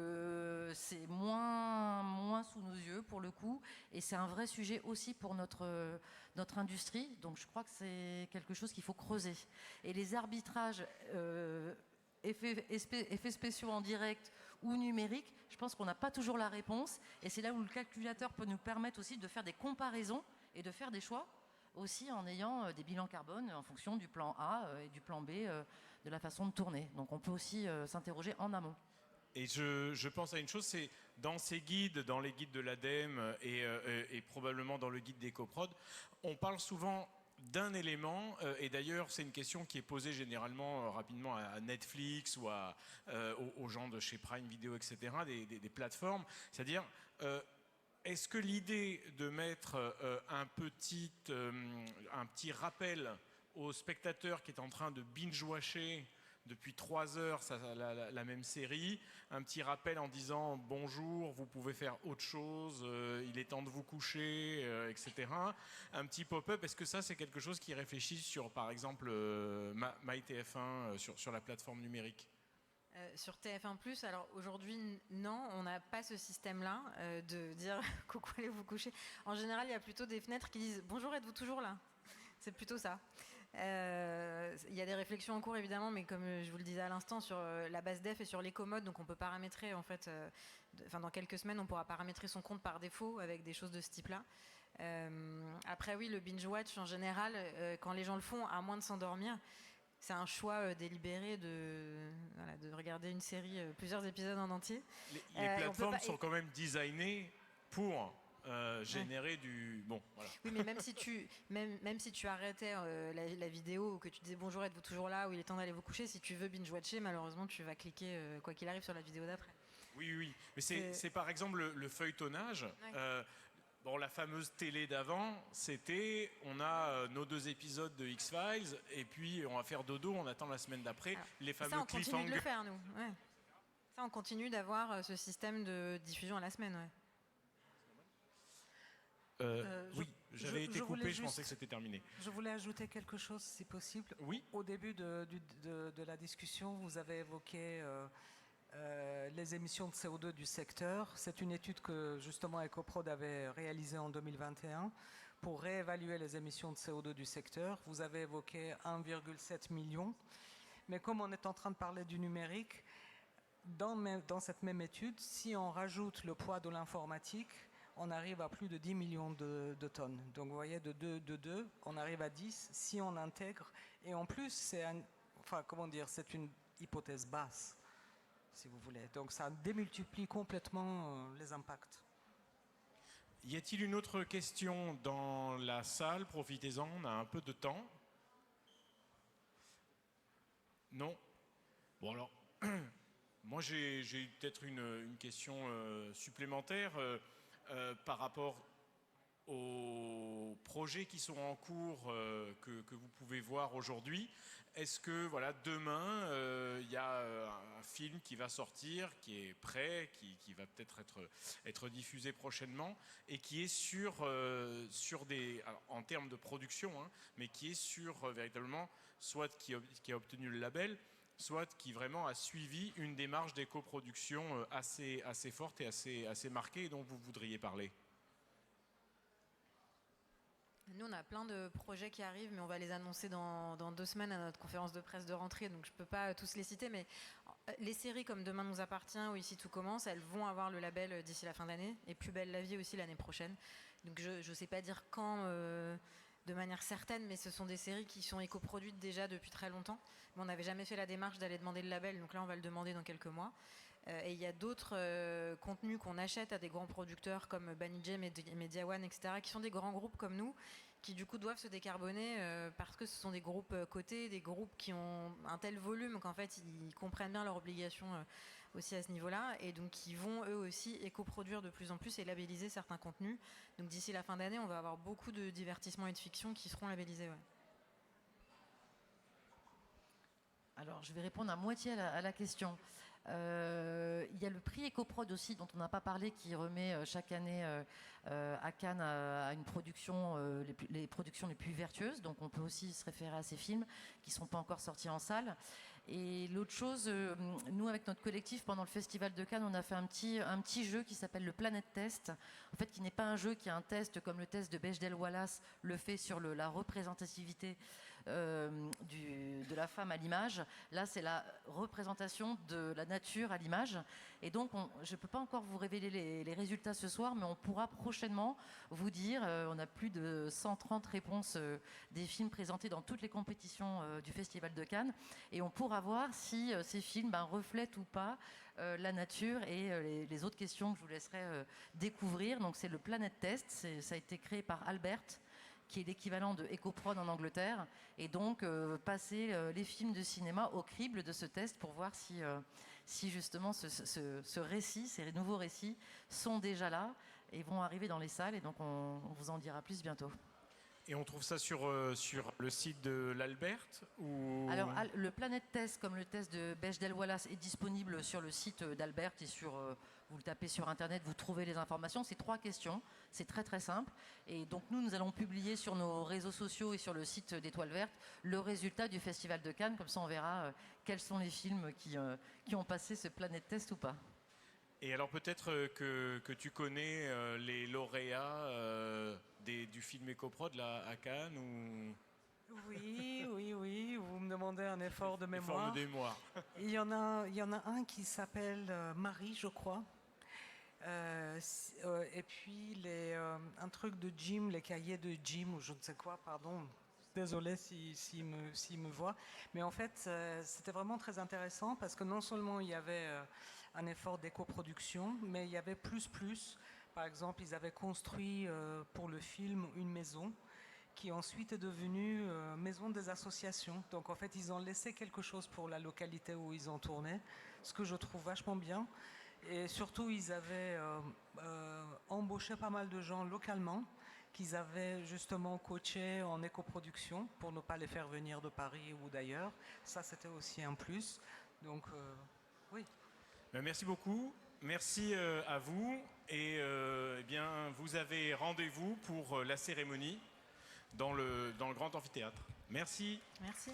c'est moins sous nos yeux pour le coup, et c'est un vrai sujet aussi pour notre industrie, donc je crois que c'est quelque chose qu'il faut creuser. Et les arbitrages effets spéciaux en direct ou numérique, je pense qu'on n'a pas toujours la réponse, et c'est là où le calculateur peut nous permettre aussi de faire des comparaisons et de faire des choix aussi en ayant des bilans carbone en fonction du plan A et du plan B de la façon de tourner. Donc on peut aussi s'interroger en amont. Et je pense à une chose, c'est dans ces guides, dans les guides de l'ADEME et probablement dans le guide d'EcoProd, on parle souvent d'un élément, et d'ailleurs c'est une question qui est posée généralement rapidement à Netflix ou aux gens de chez Prime Video, etc., des plateformes, c'est-à-dire est-ce que l'idée de mettre un petit rappel au spectateur qui est en train de binge-watcher depuis 3 heures la même série, un petit rappel en disant bonjour, vous pouvez faire autre chose, il est temps de vous coucher, etc. Un petit pop-up, est-ce que ça c'est quelque chose qui réfléchit sur par exemple MyTF1 sur la plateforme numérique? Sur TF1+, alors aujourd'hui, non, on n'a pas ce système-là de dire coucou, allez vous coucher. En général, il y a plutôt des fenêtres qui disent bonjour, êtes-vous toujours là? C'est plutôt ça. Il y a des réflexions en cours évidemment, mais comme je vous le disais à l'instant, sur la base def et sur les commodes, donc on peut paramétrer en fait, dans quelques semaines, on pourra paramétrer son compte par défaut avec des choses de ce type-là. Après oui, le binge-watch en général, quand les gens le font, à moins de s'endormir, c'est un choix délibéré de regarder une série, plusieurs épisodes en entier. Les plateformes sont quand même designées pour générer du... Bon, voilà. Oui, mais même si tu arrêtais la vidéo ou que tu disais bonjour, êtes-vous toujours là, ou il est temps d'aller vous coucher, si tu veux binge-watcher, malheureusement, tu vas cliquer, quoi qu'il arrive, sur la vidéo d'après. Oui. Mais c'est par exemple le feuilletonnage. Ouais. Bon, la fameuse télé d'avant, c'était on a nos 2 épisodes de X-Files et puis on va faire dodo, on attend la semaine d'après. Les fameux cliffhangers. Ça, on continue de le faire, nous. Ouais. Ça, on continue d'avoir ce système de diffusion à la semaine, ouais. Oui, j'avais été coupé, je pensais que c'était terminé. Je voulais ajouter quelque chose, si possible. Oui. Au début de la discussion, vous avez évoqué les émissions de CO2 du secteur. C'est une étude que justement EcoProd avait réalisée en 2021 pour réévaluer les émissions de CO2 du secteur. Vous avez évoqué 1,7 million. Mais comme on est en train de parler du numérique, dans cette même étude, si on rajoute le poids de l'informatique, on arrive à plus de 10 millions de tonnes. Donc vous voyez, de 2, on arrive à 10 si on intègre. Et en plus, c'est une hypothèse basse, si vous voulez. Donc ça démultiplie complètement les impacts. Y a-t-il une autre question dans la salle? Profitez-en, on a un peu de temps. Non? Bon alors, moi j'ai peut-être une question supplémentaire. Par rapport aux projets qui sont en cours que vous pouvez voir aujourd'hui, est-ce que demain il y a un film qui va sortir, qui est prêt, qui va peut-être être diffusé prochainement et qui est sur des, alors, en termes de production, hein, mais qui est sur véritablement soit qui a obtenu le label, soit qui vraiment a suivi une démarche d'éco-production assez forte et assez marquée et dont vous voudriez parler? Nous, on a plein de projets qui arrivent, mais on va les annoncer dans 2 semaines à notre conférence de presse de rentrée, donc je ne peux pas tous les citer, mais les séries comme Demain nous appartient ou Ici tout commence, elles vont avoir le label d'ici la fin d'année, et Plus belle la vie aussi l'année prochaine. Donc je ne sais pas dire quand de manière certaine, mais ce sont des séries qui sont éco-produites déjà depuis très longtemps, mais on n'avait jamais fait la démarche d'aller demander le label, donc là on va le demander dans quelques mois. Et il y a d'autres contenus qu'on achète à des grands producteurs comme Banijay, Media One, etc., qui sont des grands groupes comme nous, qui du coup doivent se décarboner parce que ce sont des groupes cotés, des groupes qui ont un tel volume qu'en fait ils comprennent bien leurs obligations aussi à ce niveau-là, et donc qui vont eux aussi éco-produire de plus en plus et labelliser certains contenus. Donc d'ici la fin d'année, on va avoir beaucoup de divertissements et de fiction qui seront labellisés. Ouais. Alors, je vais répondre à moitié à la question. Il y a le prix EcoProd aussi, dont on n'a pas parlé, qui remet chaque année à Cannes à une production, les productions les plus vertueuses. Donc on peut aussi se référer à ces films qui ne sont pas encore sortis en salle. Et l'autre chose, nous avec notre collectif, pendant le Festival de Cannes, on a fait un petit jeu qui s'appelle le Planet Test, en fait qui n'est pas un jeu, qui est un test comme le test de Bechdel Wallace le fait sur la représentativité de la femme à l'image. Là, c'est la représentation de la nature à l'image. Et donc, je ne peux pas encore vous révéler les résultats ce soir, mais on pourra prochainement vous dire, on a plus de 130 réponses des films présentés dans toutes les compétitions du Festival de Cannes, et on pourra voir si ces films reflètent ou pas la nature et les autres questions que je vous laisserai découvrir. Donc c'est le Planet Test, ça a été créé par Albert, qui est l'équivalent de EcoProd en Angleterre, et donc passer les films de cinéma au crible de ce test pour voir si justement ce récit, ces nouveaux récits sont déjà là et vont arriver dans les salles, et donc on vous en dira plus bientôt. Et on trouve ça sur le site de l'Albert ou... Alors, le Planet Test, comme le test de Bechdel Wallace, est disponible sur le site d'Albert et vous le tapez sur Internet, vous trouvez les informations. C'est 3 questions, c'est très très simple. Et donc nous allons publier sur nos réseaux sociaux et sur le site d'Étoile Verte le résultat du Festival de Cannes. Comme ça, on verra quels sont les films qui ont passé ce Planet Test ou pas. Et alors peut-être que tu connais les lauréats du film EcoProd là, à Cannes ou... Oui, vous me demandez un effort de mémoire. Effort de mémoire. Il y en a un qui s'appelle Marie, je crois. Et puis un truc de Jim, les cahiers de Jim ou je ne sais quoi, pardon. Désolée s'il me voit. Mais en fait, c'était vraiment très intéressant parce que non seulement il y avait un effort d'éco-production, mais il y avait plus. Par exemple, ils avaient construit pour le film une maison qui ensuite est devenue maison des associations. Donc en fait, ils ont laissé quelque chose pour la localité où ils ont tourné, ce que je trouve vachement bien. Et surtout, ils avaient embauché pas mal de gens localement qu'ils avaient justement coaché en éco-production pour ne pas les faire venir de Paris ou d'ailleurs. Ça, c'était aussi un plus. Donc, oui. Merci beaucoup. Merci à vous. Et eh bien, vous avez rendez-vous pour la cérémonie dans le grand amphithéâtre. Merci. Merci.